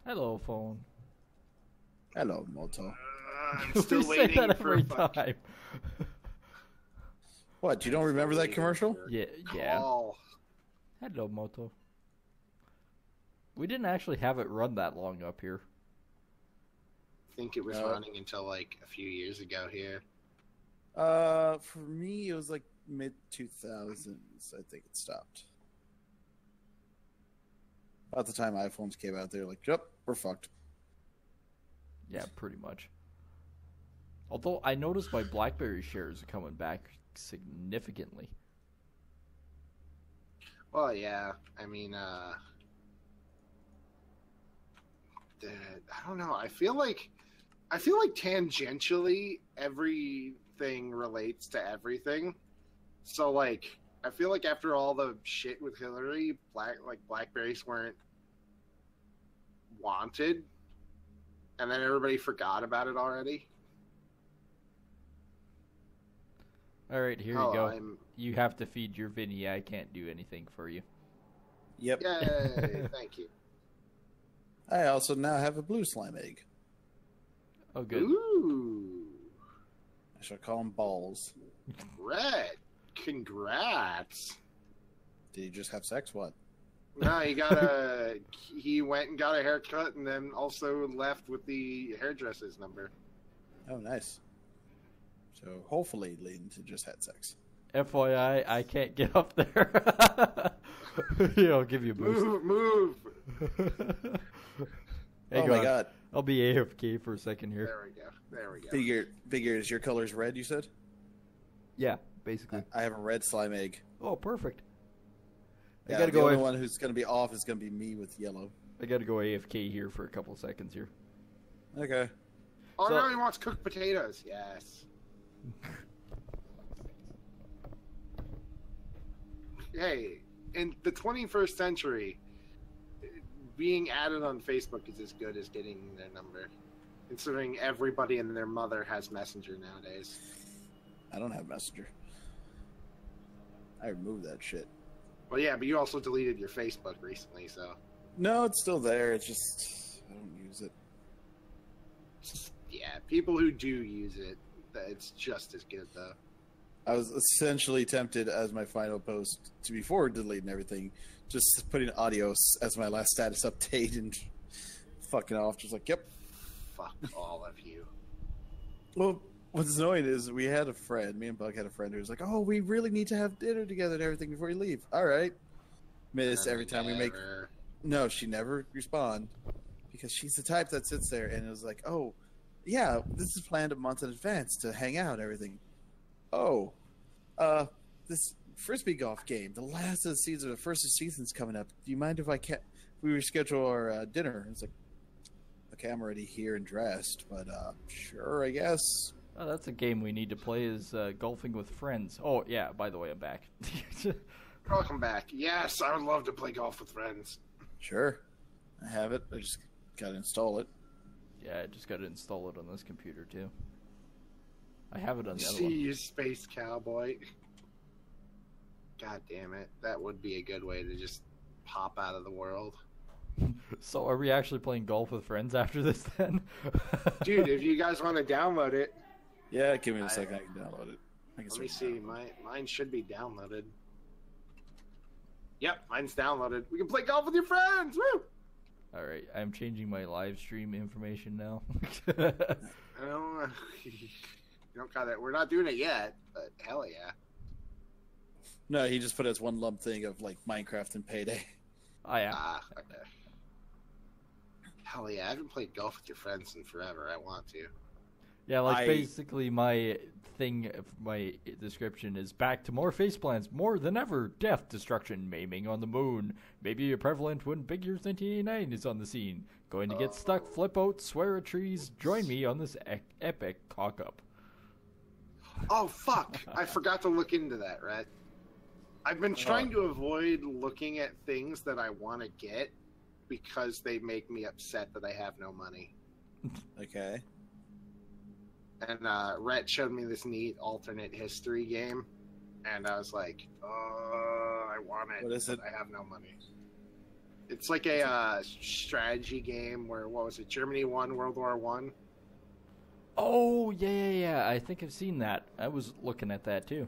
Hello, phone. Hello, Moto. I'm still we waiting say that for every time. What? You don't remember that commercial? Yeah. Call. Hello, Moto. We didn't actually have it run that long up here. I think it was running until like a few years ago here. For me, it was like mid 2000s. I think it stopped. About the time iPhones came out, they were like, "Yep, we're fucked." Yeah, pretty much. Although I noticed my BlackBerry shares are coming back significantly. Well, yeah. I mean, I don't know. I feel like tangentially everything relates to everything. So like, I feel like after all the shit with Hillary, Blackberries weren't wanted, and then everybody forgot about it already. All right, here you go. You have to feed your Vinny. I can't do anything for you. Yep. Yay! Thank you. I also now have a blue slime egg. Oh, good. Ooh. I shall call him Balls. Red. Congrats. Did he just have sex? What? No, he went and got a haircut and then also left with the hairdresser's number. Oh, nice. So hopefully Linton just had sex. FYI, I can't get up there. Here, I'll give you a boost. Move. Hey, oh my god. I'll be AFK for a second here. There we go. Figures, your color's red, you said? Yeah, basically. I have a red slime egg. Oh, perfect. Yeah, I gotta go. The only one who's going to be off is going to be me with yellow. I got to go AFK here for a couple seconds here. Okay. Oh, no, he wants cooked potatoes. Yes. Hey, in the 21st century, being added on Facebook is as good as getting their number, considering everybody and their mother has Messenger nowadays. I don't have Messenger. I removed that shit. Well, yeah, but you also deleted your Facebook recently, so... No, it's still there. It's just... I don't use it. Yeah, people who do use it, it's just as good, though. I was essentially tempted as my final post to, before deleting everything, just putting audio as my last status update and fucking off. Just like, yep. Fuck all of you. Well, what's annoying is me and Bug had a friend who was like, oh, we really need to have dinner together and everything before you leave. All right. Miss, every time we make... No, she never respond because she's the type that sits there and is like, oh, yeah, this is planned a month in advance to hang out and everything. Oh, this Frisbee golf game, the last of the season, the first of the season's coming up. Do you mind if we reschedule our dinner? It's like, okay, I'm already here and dressed, but sure, I guess. Oh, that's a game we need to play is golfing with friends. Oh, yeah, by the way, I'm back. Welcome back. Yes, I would love to play golf with friends. Sure. I have it. I just got to install it. Yeah, I just got to install it on this computer, too. I have it on the other See one. you, Space Cowboy. God damn it. That would be a good way to just pop out of the world. So are we actually playing golf with friends after this, then? Dude, if you guys want to download it. Yeah, give me a second. I can download it. Let me see. Mine should be downloaded. Yep, mine's downloaded. We can play golf with your friends! Woo! Alright, I'm changing my live stream information now. I don't you don't got it. We're not doing it yet, but hell yeah. No, he just put it as one lump thing of like Minecraft and Payday. Oh, yeah. Okay. Hell yeah, I haven't played golf with your friends in forever. I want to. Yeah, like basically my description is back to more faceplants, more than ever, death, destruction, maiming on the moon. Maybe a prevalent when Bigears1989 is on the scene. Going to get stuck, flip out, swear at trees. Join me on this epic cock-up. Oh, fuck. I forgot to look into that, right? I've been trying to avoid looking at things that I want to get because they make me upset that I have no money. Okay. And Rhett showed me this neat alternate history game, and I was like, I want it. What is it? But I have no money. It's like a strategy game where, what was it, Germany won World War One? Oh, yeah. I think I've seen that. I was looking at that, too.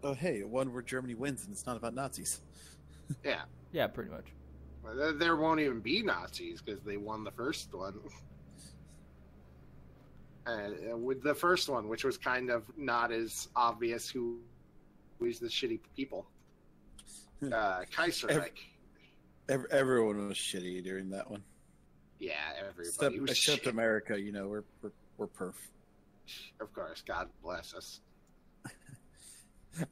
Oh, hey, one where Germany wins and it's not about Nazis. Yeah. Yeah, pretty much. There won't even be Nazis because they won the first one. With the first one, which was kind of not as obvious who's the shitty people. Kaiserreich. Everyone was shitty during that one. Yeah, everybody was except shit. America, we're perf. Of course, God bless us.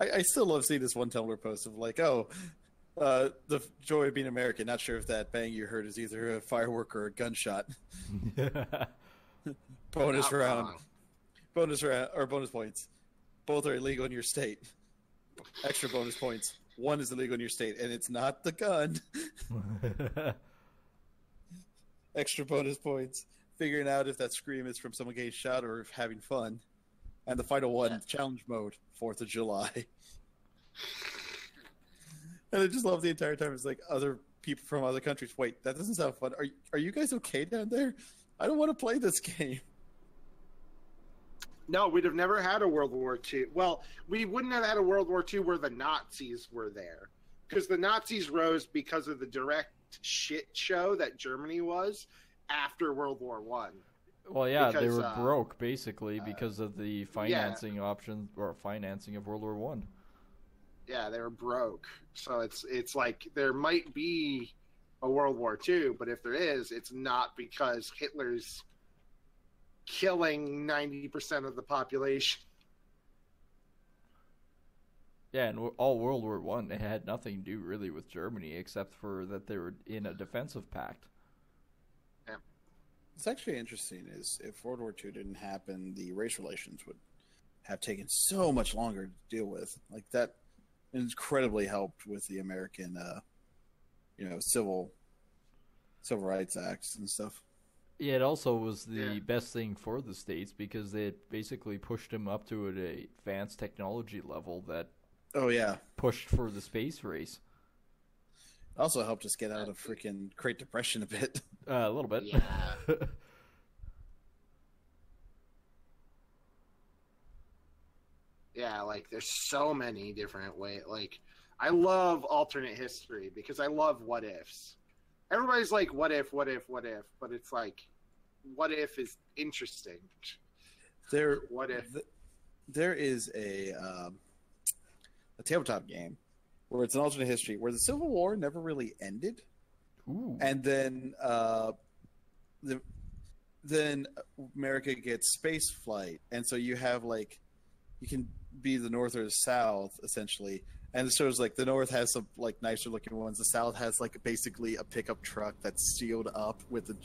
I still love seeing this one Tumblr post of like, the joy of being American. Not sure if that bang you heard is either a firework or a gunshot. Bonus round or bonus points. Both are illegal in your state. Extra bonus points. One is illegal in your state, and it's not the gun. Extra bonus points. Figuring out if that scream is from someone getting shot or having fun. And the final one, challenge mode, 4th of July. And I just love the entire time. It's like other people from other countries. Wait, that doesn't sound fun. Are you guys okay down there? I don't want to play this game. No, we'd have never had a World War II. Well, we wouldn't have had a World War II where the Nazis were there. Because the Nazis rose because of the direct shit show that Germany was after World War I. Well, yeah, they were broke, basically, because of the financing options or financing of World War One. Yeah, they were broke. So it's like there might be a World War II, but if there is, it's not because Hitler's killing 90% of the population. Yeah, and all World War One, it had nothing to do really with Germany, except for that they were in a defensive pact. Yeah. What's actually interesting is if World War II didn't happen, the race relations would have taken so much longer to deal with. Like that incredibly helped with the American, civil rights acts and stuff. Yeah, it also was the best thing for the States because it basically pushed them up to an advanced technology level that pushed for the space race. It also helped us get out of freaking Great Depression a bit. A little bit. Yeah. Yeah, like there's so many different ways. Like I love alternate history because I love what ifs. Everybody's like, what if? But it's like, what if is interesting. What if? There is a tabletop game where it's an alternate history where the Civil War never really ended. Ooh. And then then America gets space flight. And so you have like, you can be the North or the South essentially. And it shows like the North has some like nicer looking ones. The South has like basically a pickup truck that's sealed up with a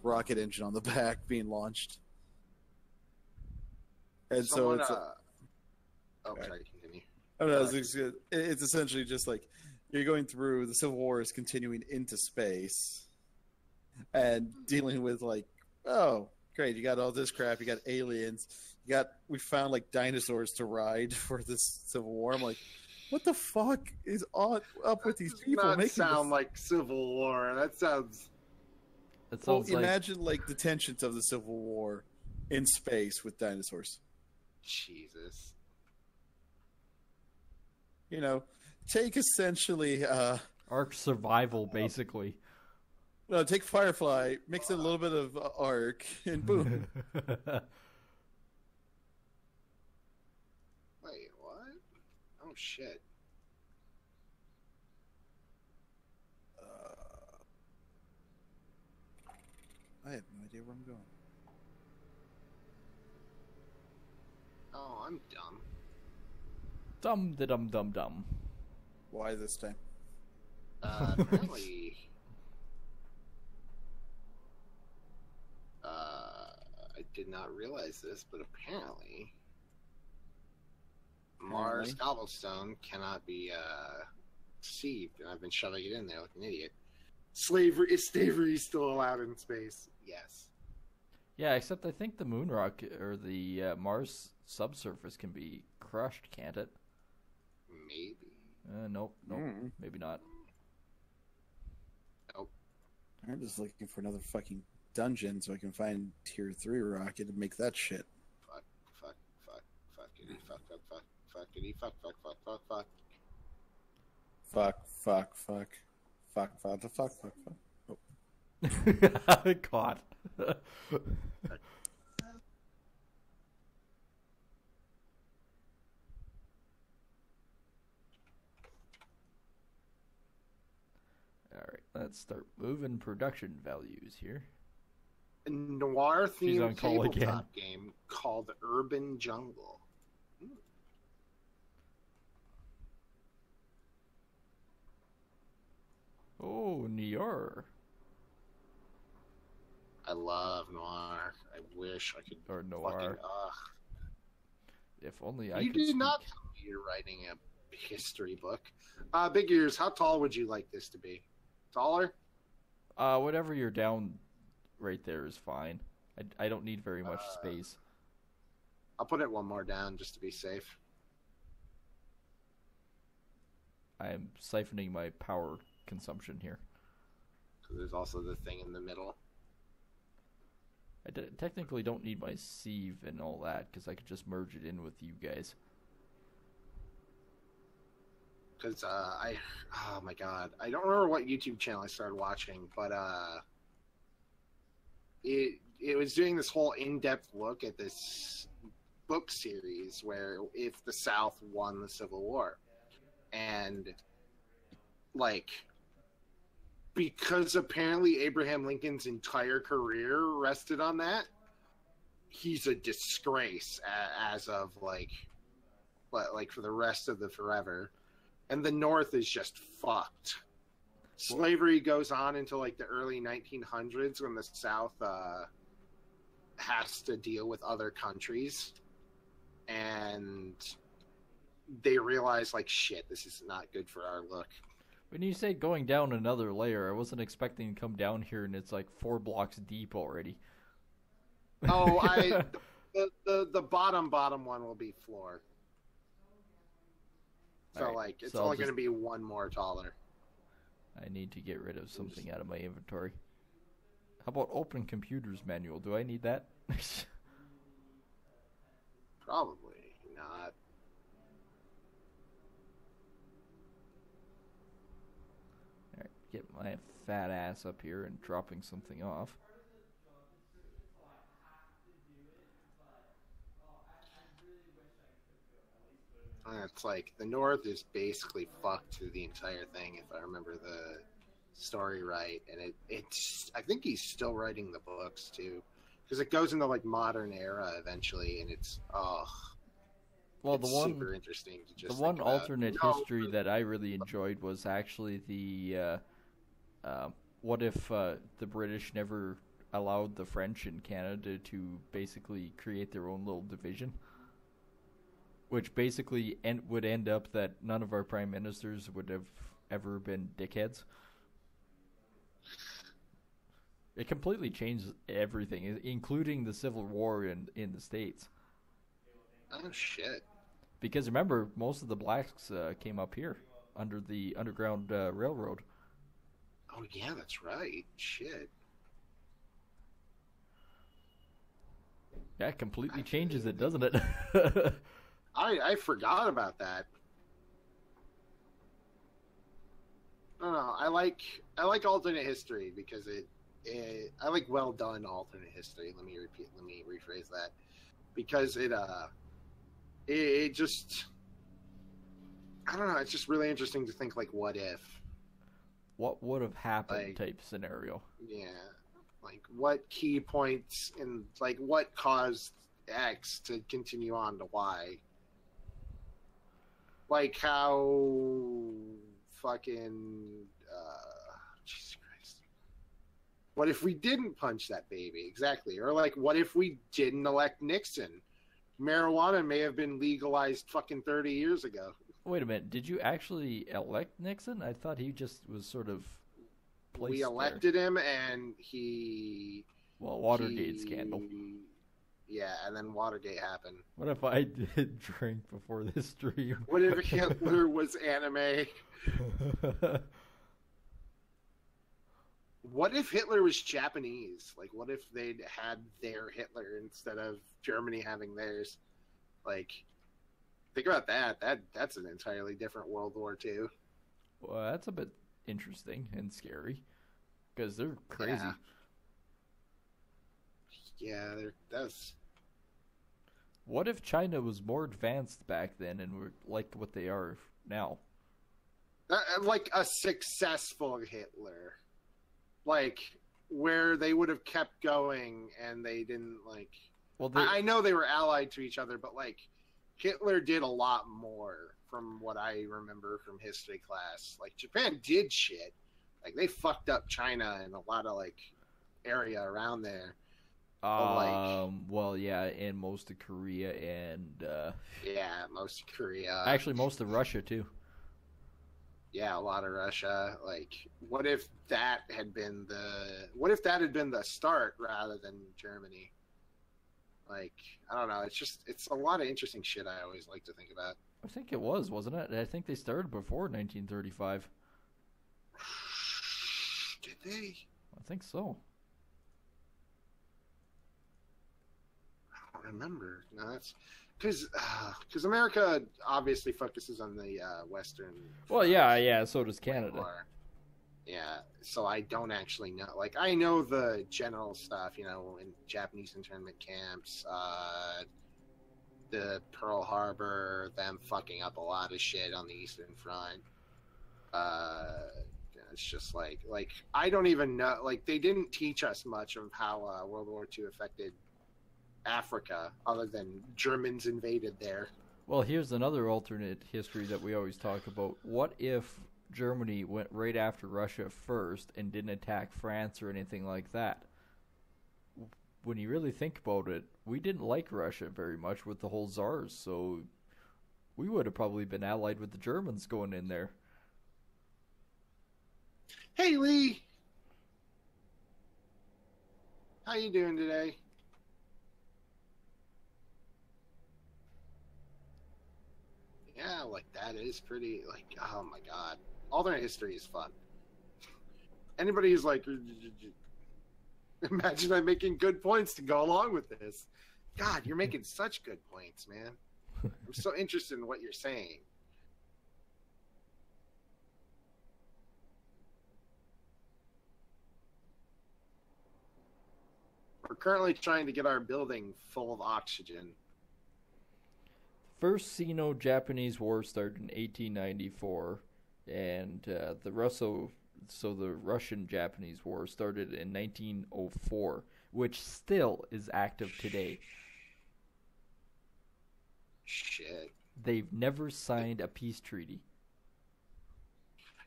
rocket engine on the back being launched. And so it's sorry, continue. I don't know, it's essentially just like you're going through the Civil War is continuing into space and dealing with like, oh, great, you got all this crap, you got aliens, we found like dinosaurs to ride for this Civil War. I'm like, what the fuck is up with these people? Does not sound like Civil War. That sounds. Imagine like the tensions of the Civil War in space with dinosaurs. Jesus. Take essentially Ark survival, basically. No, take Firefly, mix in a little bit of Ark, and boom. Wait, what? Oh shit. I have no idea where I'm going. Oh, I'm dumb. Dum da dum dum dum. Why this time? Apparently, I did not realize this, but apparently, Mars cobblestone cannot be received, and I've been shoving it in there like an idiot. Slavery is still allowed in space? Yes. Yeah, except I think the moon rock or the Mars subsurface can be crushed, can't it? Maybe. Nope, maybe not. Nope. I'm just looking for another fucking dungeon so I can find tier 3 rocket and make that shit. Fuckity fuck fuck fuck fuckity fuck fuck fuck fuck fuck. Fuck. Oh. God. Alright, let's start moving production values here. A noir themed call tabletop game called Urban Jungle. Oh, noir. I love noir. I wish I could. Or noir. If only I could. You did speak. not tell me you're writing a history book. Big Ears, how tall would you like this to be? Taller? Whatever you're down right there is fine. I don't need very much space. I'll put it one more down just to be safe. I am siphoning my power consumption here. Because there's also the thing in the middle. I technically don't need my sieve and all that because I could just merge it in with you guys. Because oh my god, I don't remember what YouTube channel I started watching, but it was doing this whole in-depth look at this book series where if the South won the Civil War, and like because apparently Abraham Lincoln's entire career rested on that, he's a disgrace as of like for the rest of the forever. And the North is just fucked. Slavery goes on until like the early 1900s when the South has to deal with other countries. And they realize, like, shit, this is not good for our look. When you say going down another layer, I wasn't expecting to come down here and it's like 4 blocks deep already. Oh, the bottom one will be floor. So, right, like, it's only going to be one more taller. I need to get rid of something out of my inventory. How about open computers manual? Do I need that? Probably not. Alright, get my fat ass up here and dropping something off. It's like the North is basically fucked through the entire thing, if I remember the story right. And it's I think he's still writing the books too, because it goes into like modern era eventually, and it's well, it's super interesting to just the one alternate history that I really enjoyed was actually the what if the British never allowed the French in Canada to basically create their own little division. Which basically would end up that none of our prime ministers would have ever been dickheads. It completely changed everything, including the Civil War in the States. Oh, shit. Because remember, most of the blacks came up here under the Underground Railroad. Oh, yeah, that's right. Shit. Yeah, it completely changes it, doesn't it? I forgot about that. No, I like alternate history because I like well done alternate history. Let me rephrase that, because it just, I don't know. It's just really interesting to think like, what if? What would have happened type scenario. Yeah, like what key points in like what caused X to continue on to Y. Like how fucking Jesus Christ. What if we didn't punch that baby? Exactly. Or like what if we didn't elect Nixon? Marijuana may have been legalized fucking 30 years ago. Wait a minute. Did you actually elect Nixon? I thought he just was sort of placed We elected him and he... Well, Watergate scandal. Yeah, and then Watergate happened. What if I did drink before this stream? What if Hitler was anime? What if Hitler was Japanese? Like, what if they'd had their Hitler instead of Germany having theirs? Like, think about that. That's an entirely different World War II. Well, that's a bit interesting and scary because they're crazy. Yeah, that's... What if China was more advanced back then and were like what they are now? Like a successful Hitler. Like, where they would have kept going and they didn't, like... Well, I know they were allied to each other, but, like, Hitler did a lot more from what I remember from history class. Like, Japan did shit. Like, they fucked up China and a lot of, like, area around there. Well, yeah, and most of Korea and... yeah, most of Korea. Actually, most of Russia, too. Yeah, a lot of Russia. Like, what if that had been the start rather than Germany? Like, I don't know. It's a lot of interesting shit I always like to think about. I think it was, wasn't it? I think they started before 1935. Did they? I think so. I don't remember. No, that's because America obviously focuses on the Western. Well, yeah. So does Canada. War. Yeah, so I don't actually know. Like, I know the general stuff, you know, in Japanese internment camps, the Pearl Harbor, them fucking up a lot of shit on the Eastern Front. It's just like I don't even know. Like, they didn't teach us much of how World War II affected Africa, other than Germans invaded there. Well, here's another alternate history that we always talk about. What if Germany went right after Russia first and didn't attack France or anything like that? When you really think about it, we didn't like Russia very much with the whole Tsars, so we would have probably been allied with the Germans going in there. Hey, Lee! How you doing today? Yeah, like, that is pretty, like, oh my god. Alternate history is fun. Anybody who's like, imagine I'm making good points to go along with this. God, you're making such good points, man. I'm so interested in what you're saying. We're currently trying to get our building full of oxygen. First Sino-Japanese War started in 1894, and the Russian-Japanese War started in 1904, which still is active today. Shit. They've never signed a peace treaty.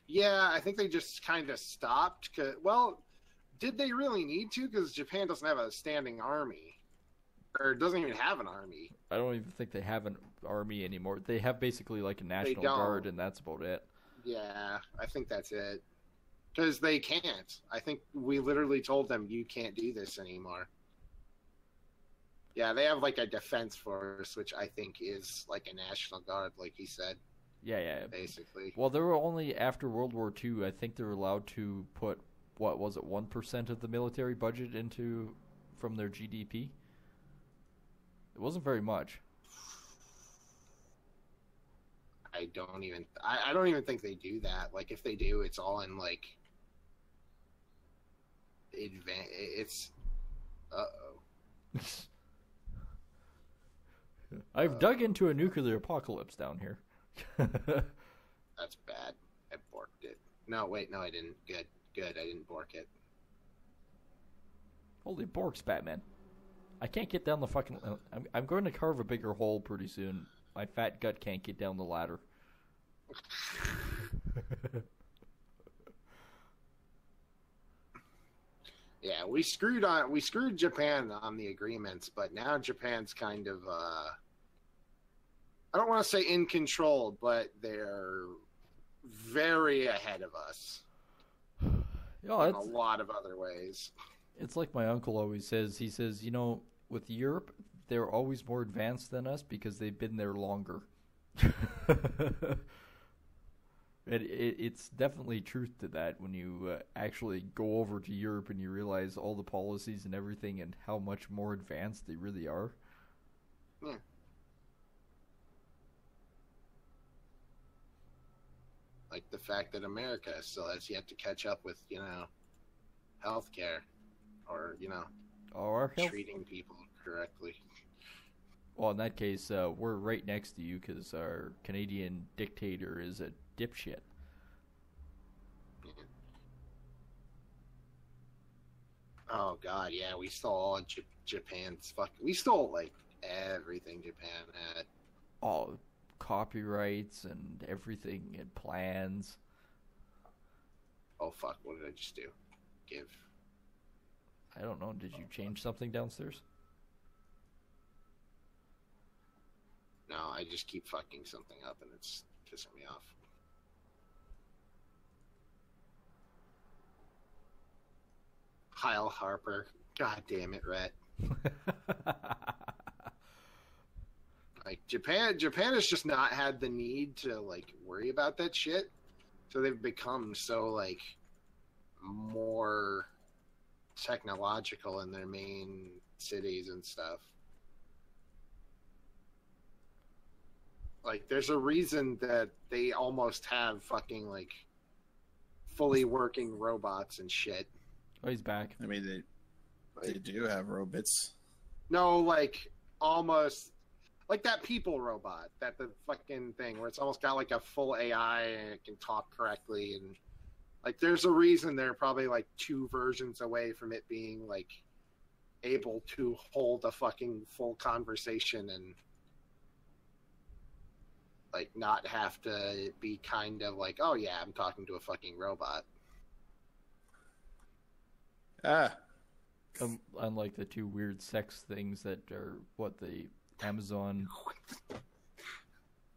Yeah, I think they just kind of stopped. Well, did they really need to? Because Japan doesn't have a standing army. Or doesn't even have an army. I don't even think they have an army anymore. They have basically like a national guard, and that's about it. Yeah, I think that's it. Because they can't. I think we literally told them, you can't do this anymore. Yeah, they have like a defense force, which I think is like a national guard, like he said. Yeah. Basically. Well, they were only, after World War II, I think they were allowed to put, what was it, 1% of the military budget from their GDP? It wasn't very much. I don't even think they do that. Like, if they do, it's all in like it's uh-oh. I've dug into a nuclear apocalypse down here. That's bad. I borked it. No, wait, no, I didn't. Good. I didn't bork it. Holy borks, Batman. I can't get down the fucking... I'm going to carve a bigger hole pretty soon. My fat gut can't get down the ladder. Yeah, we screwed Japan on the agreements, but now Japan's kind of I don't want to say in control, but they're very ahead of us in a lot of other ways. It's like my uncle always says. He says, you know, with Europe, they're always more advanced than us because they've been there longer. It's definitely truth to that when you actually go over to Europe and you realize all the policies and everything and how much more advanced they really are. Yeah. Like the fact that America still has yet to catch up with, you know, healthcare or, you know, treating people correctly. Well, in that case, we're right next to you because our Canadian dictator is a dipshit. Oh God, yeah, we stole all Japan's we stole like everything Japan had. All copyrights and everything and plans. Oh fuck, what did I just do? I don't know, did you change something downstairs? No, I just keep fucking something up and it's pissing me off. Kyle Harper. God damn it, Rhett. Like Japan has just not had the need to like worry about that shit. So they've become so like more technological in their main cities and stuff. Like there's a reason that they almost have fucking like fully working robots and shit. Oh, he's back. I mean, they do have robots. No, like almost like that people robot, that the fucking thing where it's almost got like a full AI and it can talk correctly, and like there's a reason they're probably like 2 versions away from it being like able to hold a fucking full conversation and like not have to be kind of like, oh yeah, I'm talking to a fucking robot. Unlike the 2 weird sex things that are what the Amazon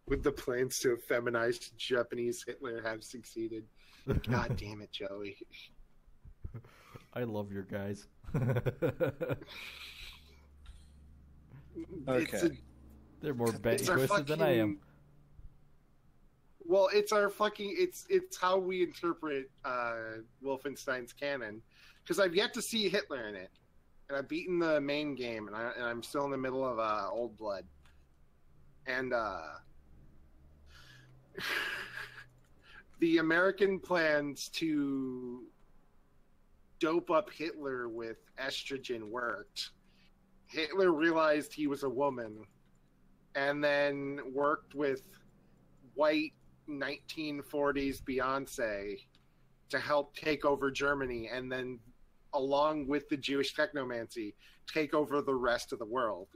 with the plans to feminize Japanese Hitler have succeeded. God damn it, Joey. I love your guys. Okay. They're more bent twisted than I am. Well, it's our fucking it's how we interpret Wolfenstein's canon. Because I've yet to see Hitler in it, and I've beaten the main game, and I'm still in the middle of Old Blood, and the American plans to dope up Hitler with estrogen worked. Hitler realized he was a woman, and then worked with white 1940s Beyonce to help take over Germany, and then along with the Jewish technomancy, take over the rest of the world.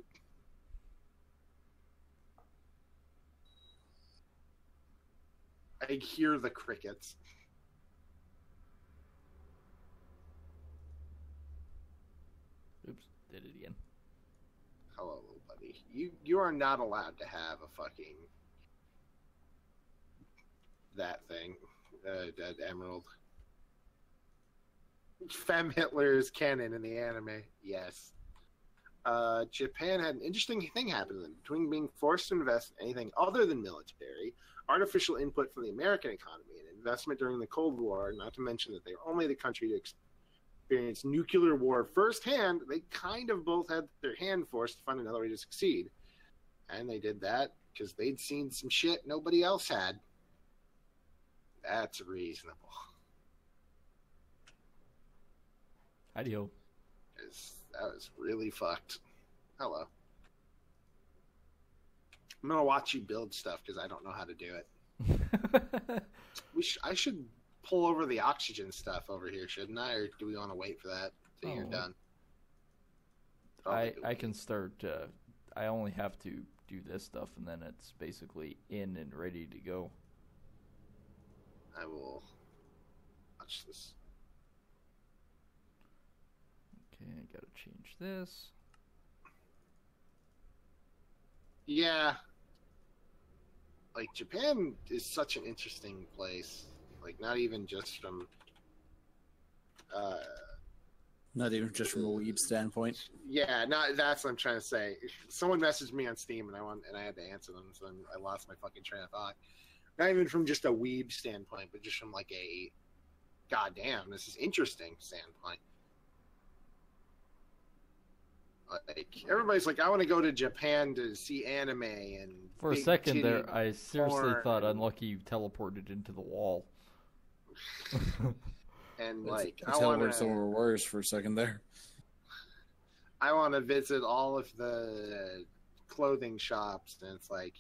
I hear the crickets. Oops, did it again. Hello, little buddy. You are not allowed to have a fucking that thing, that emerald. Femme Hitler is canon in the anime. Yes. Japan had an interesting thing happen to them. Between being forced to invest in anything other than military, artificial input from the American economy, and investment during the Cold War, not to mention that they were only the country to experience nuclear war firsthand, they kind of both had their hand forced to find another way to succeed. And they did that because they'd seen some shit nobody else had. That's reasonable. Ideal. That was really fucked. Hello. I'm gonna watch you build stuff because I don't know how to do it. I should pull over the oxygen stuff over here, shouldn't I? Or do we want to wait for that till you're done? I can start. I only have to do this stuff, and then it's basically in and ready to go. I will watch this. Okay, I gotta change this. Yeah. Like, Japan is such an interesting place. Like, not even just from... Not even just from a weeb standpoint. Yeah, that's what I'm trying to say. Someone messaged me on Steam, and I had to answer them, so I lost my fucking train of thought. Not even from just a weeb standpoint, but just from, like, a goddamn, this is interesting standpoint. Like, everybody's like, I want to go to Japan to see anime and for a big second there, titty I seriously porn thought and- Unlucky you teleported into the wall. and That's, like that's I how want we're somewhere worse for a second there. to visit all of the clothing shops, and it's like,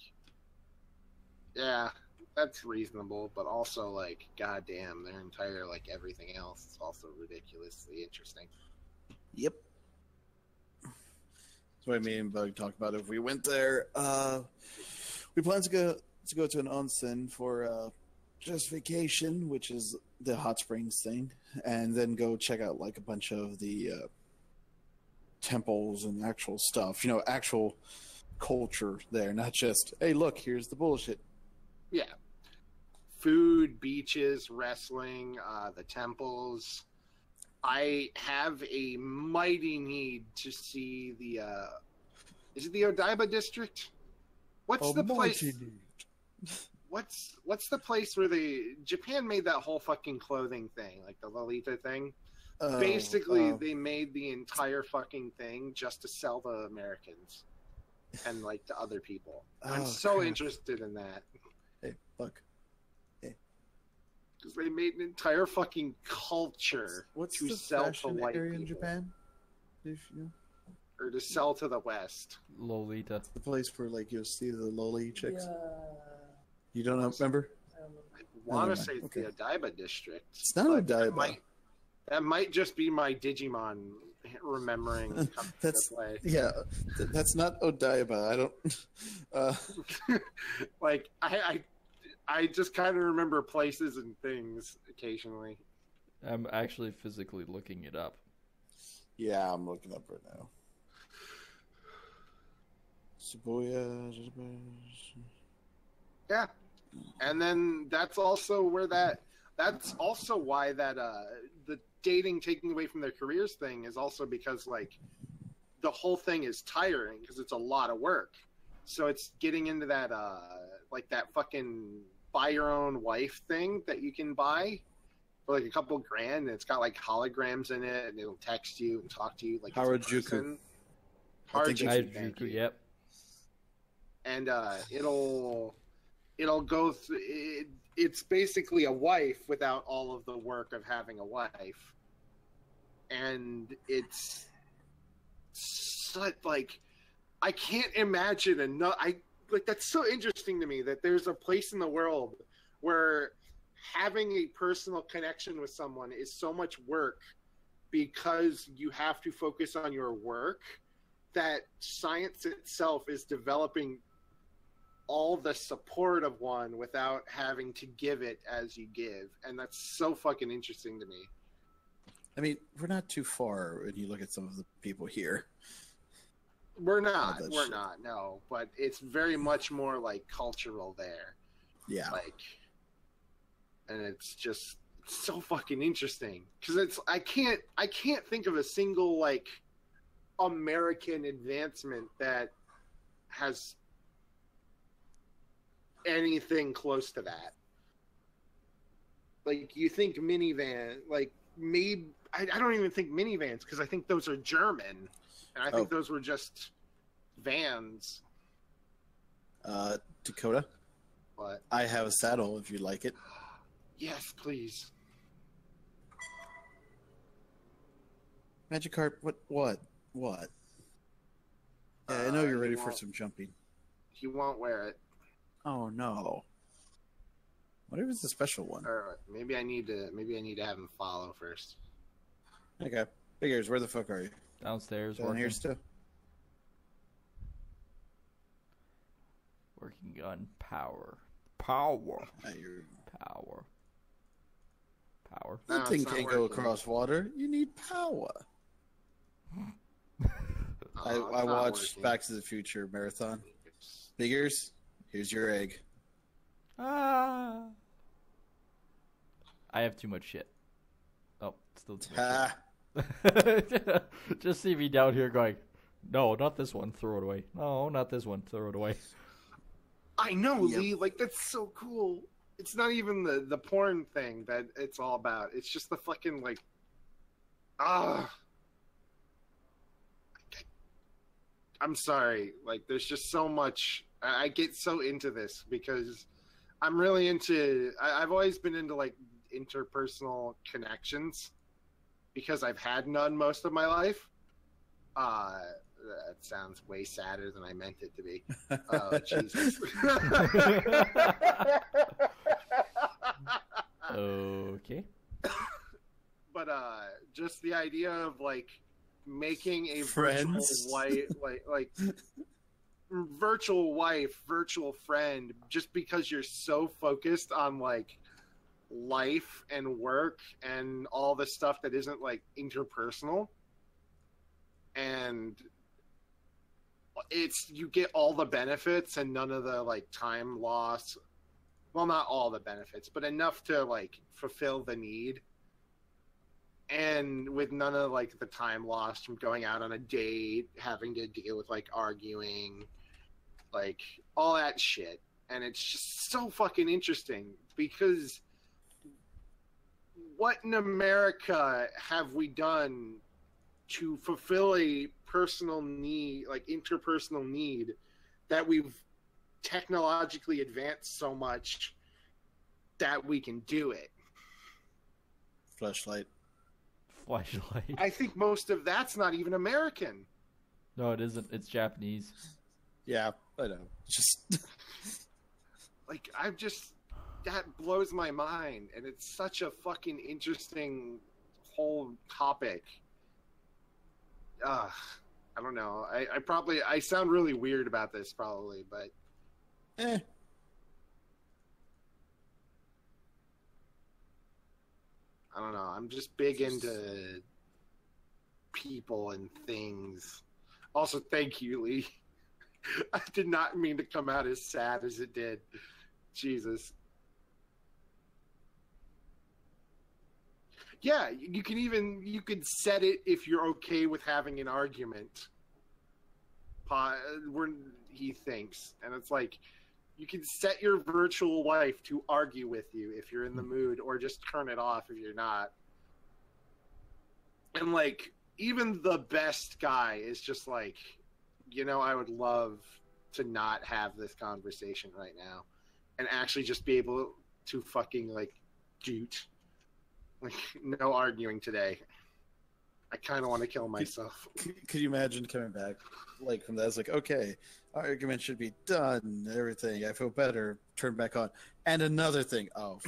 yeah, that's reasonable, but also like, goddamn, their entire like everything else is also ridiculously interesting. Yep. That's what me and Bug talked about. If we went there, we plan to go to an onsen for just vacation, which is the hot springs thing, and then go check out like a bunch of the temples and actual stuff. You know, actual culture there, not just hey, look, here's the bullshit. Yeah, food, beaches, wrestling, the temples. I have a mighty need to see the. Is it the Odaiba district? What's the place? What's the place where Japan made that whole fucking clothing thing, like the Lolita thing? Basically, they made the entire fucking thing just to sell to Americans and like to other people. I'm so interested in that. Hey, look. Because they made an entire fucking culture What's to the sell to fashion white area people. in Japan? If you know, Or to sell to the West. Lolita. the place where like you'll see the loli chicks. Yeah. You don't know, remember? I don't know. I want to never say mind. it's the Odaiba district. It's not but Odaiba. That might just be my Digimon remembering coming That's- this way. Yeah, that's not Odaiba. I don't. Like I just kind of remember places and things occasionally. I'm actually physically looking it up. Yeah, I'm looking up right now. Shibuya. Yeah, and then that's also where that's also why that the dating taking away from their careers thing is also because like the whole thing is tiring because it's a lot of work. So it's getting into that like that fucking buy your own wife thing that you can buy for like a couple grand, and it's got like holograms in it, and it'll text you and talk to you like it's a Harajuku. person. I think it's- thank you. Yep. And it'll go through. It's basically a wife without all of the work of having a wife, and it's such like I can't imagine enough. That's so interesting to me that there's a place in the world where having a personal connection with someone is so much work because you have to focus on your work that science itself is developing all the support of one without having to give it as you give. And that's so fucking interesting to me. I mean, we're not too far when you look at some of the people here. We're not, that we're shit. not, no. But it's very much more like cultural there. Yeah. Like, and it's just so fucking interesting. Because it's, I can't think of a single like American advancement that has anything close to that. Like, you think minivan, like, maybe I don't even think minivans because I think those are German, and I think those were just vans. Dakota, But I have a saddle if you'd like it. yes, please. Magikarp, what? Yeah, I know you're You ready for won't- some jumping. He won't wear it, Oh no. What if it's a special one? or maybe I need to have him follow first. Okay. Bigears, where the fuck are you? Downstairs. Down Working. here still? machine gun power. Power. You're- Power. Power. No, Nothing it's not can go working. across water. You need power. Oh, I it's not watched working. Back to the Future marathon. Bigears, here's your egg. Ah. I have too much shit. Oh, still too much Ha! shit. Just see me down here going, no, not this one, throw it away. No, not this one, throw it away. I know, Yep. Lee. Like, that's so cool. It's not even the porn thing that it's all about. It's just the fucking, like... I'm sorry. Like, there's just so much... I get so into this because I'm really into... I've always been into, like, interpersonal connections because I've had none most of my life. That sounds way sadder than I meant it to be. Oh, Jesus. Okay. But just the idea of like making a Friends? virtual wife, virtual friend, just because you're so focused on like life and work and all the stuff that isn't like interpersonal, and it's you get all the benefits and none of the like time loss. Well, not all the benefits, but enough to like fulfill the need. And with none of like the time lost from going out on a date, having to deal with like arguing, like all that shit. And it's just so fucking interesting because what in America have we done to fulfill a personal need, like interpersonal need, that we've technologically advanced so much that we can do it? Flashlight. Flashlight. I think most of that's not even American. No, it isn't. It's Japanese. Yeah, I know. Just Like, I've just, that blows my mind, and it's such a fucking interesting whole topic. I don't know. I sound really weird about this probably, but eh. I don't know. I'm just big into people and things. Also, thank you, Lee. I did not mean to come out as sad as it did. Jesus. Yeah, you could set it if you're okay with having an argument. Where he thinks, and it's like you can set your virtual wife to argue with you if you're in the mood, or just turn it off if you're not. And like, even the best guy is just like, I would love to not have this conversation right now and actually just be able to fucking like doot. Like, no arguing today. I kind of want to kill myself. Could you imagine coming back like from that? It's like, okay, argument should be done. Everything. I feel better. Turn back on. And another thing. Oh,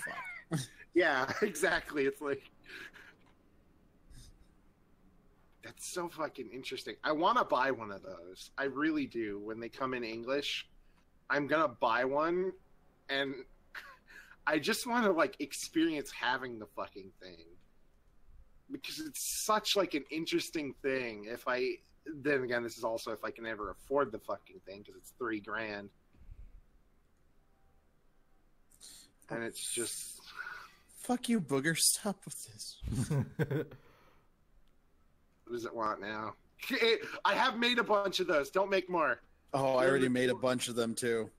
fuck. Yeah, exactly. It's like, that's so fucking interesting. I want to buy one of those. I really do. When they come in English, I'm going to buy one. And I just want to like experience having the fucking thing. Because it's such like an interesting thing. Then again, this is also if I can ever afford the fucking thing, because it's $3,000, and it's just Fuck you, Booger. Stop with this. what does it want now? I have made a bunch of those. Don't make more. Oh, I already made a bunch of them too.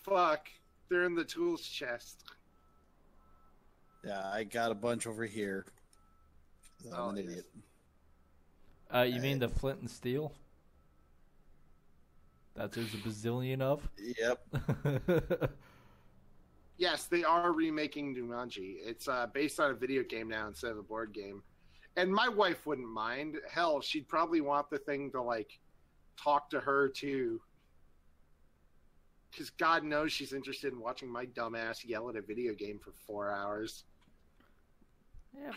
Fuck, they're in the tools chest. Yeah, I got a bunch over here. I'm an yes. idiot. You mean the flint and steel? That there's a bazillion of? Yep. Yes, they are remaking Jumanji. It's based on a video game now instead of a board game. And my wife wouldn't mind. Hell, she'd probably want the thing to, like, talk to her, too. Because God knows she's interested in watching my dumbass yell at a video game for 4 hours. Yeah,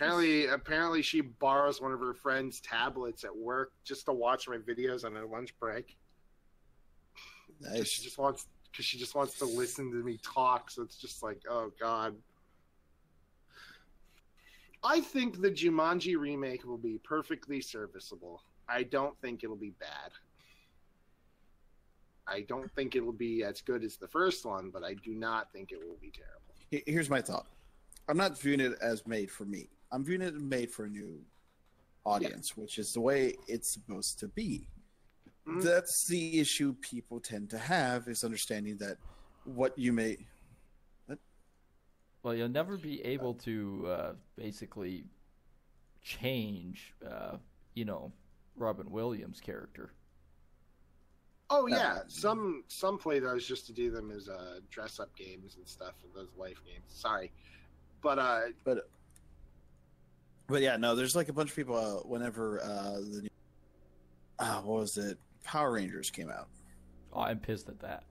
Apparently she borrows one of her friend's tablets at work just to watch my videos on her lunch break. She Nice. just wants, because she just wants to listen to me talk. So it's just like, oh god. I think the Jumanji remake will be perfectly serviceable. I don't think it'll be bad. I don't think it'll be as good as the first one, but I do not think it will be terrible. Here's my thought. I'm not viewing it as made for me. I'm viewing it as made for a new audience, which is the way it's supposed to be. Mm-hmm. That's the issue people tend to have, is understanding that what you may... Well, you'll never be able to basically change, Robin Williams' character. Oh yeah, some play those just to do them as dress-up games and stuff, and those life games. Sorry, but yeah, no. There's like a bunch of people. Whenever the new, what was it? Power Rangers came out. Oh, I'm pissed at that.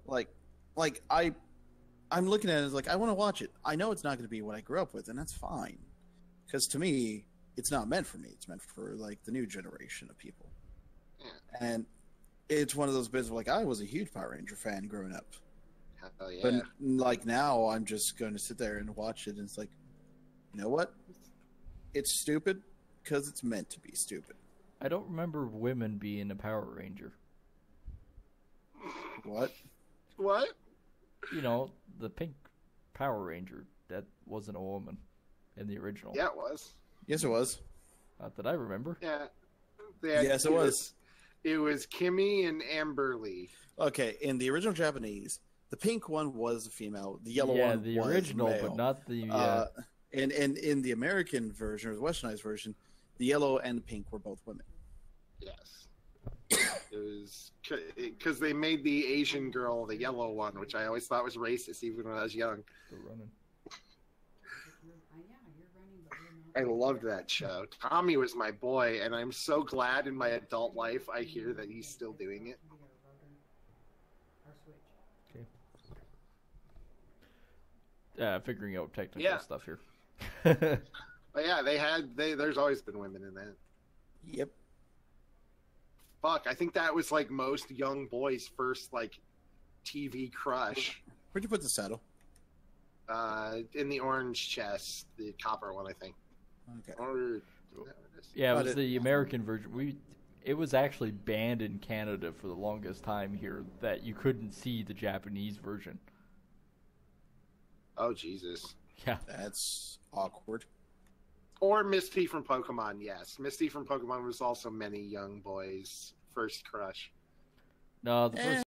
I'm looking at it as like, I want to watch it. I know it's not going to be what I grew up with, and that's fine. Because to me, it's not meant for me. It's meant for like the new generation of people. Yeah. And it's one of those bits where, like, I was a huge Power Ranger fan growing up. Hell yeah. But like now, I'm just going to sit there and watch it, and it's like, you know what? It's stupid because it's meant to be stupid. I don't remember women being a Power Ranger. What? What? The pink Power Ranger, that wasn't a woman in the original. Yeah, it was. Yes, it was. Not that I remember. Yeah. Yes, it was. It was Kimmy and Amberly. Okay, in the original Japanese, the pink one was a female. The yellow one the was original, male. but not the. And in the American version, or the Westernized version, the yellow and the pink were both women. Yes. It was because they made the Asian girl the yellow one, which I always thought was racist, even when I was young. Still running. I loved that show. Tommy was my boy, and I'm so glad in my adult life I hear that he's still doing it. Okay. Figuring out technical stuff here. But yeah, there's always been women in that. Yep. Fuck, I think that was like most young boys' first like TV crush. Where'd you put the saddle? In the orange chest, the copper one, I think. Okay. Yeah, it was the American version. It was actually banned in Canada for the longest time here that you couldn't see the Japanese version. Oh Jesus. Yeah. That's awkward. Or Misty from Pokemon, yes. Misty from Pokemon was also many young boys' first crush. No, the first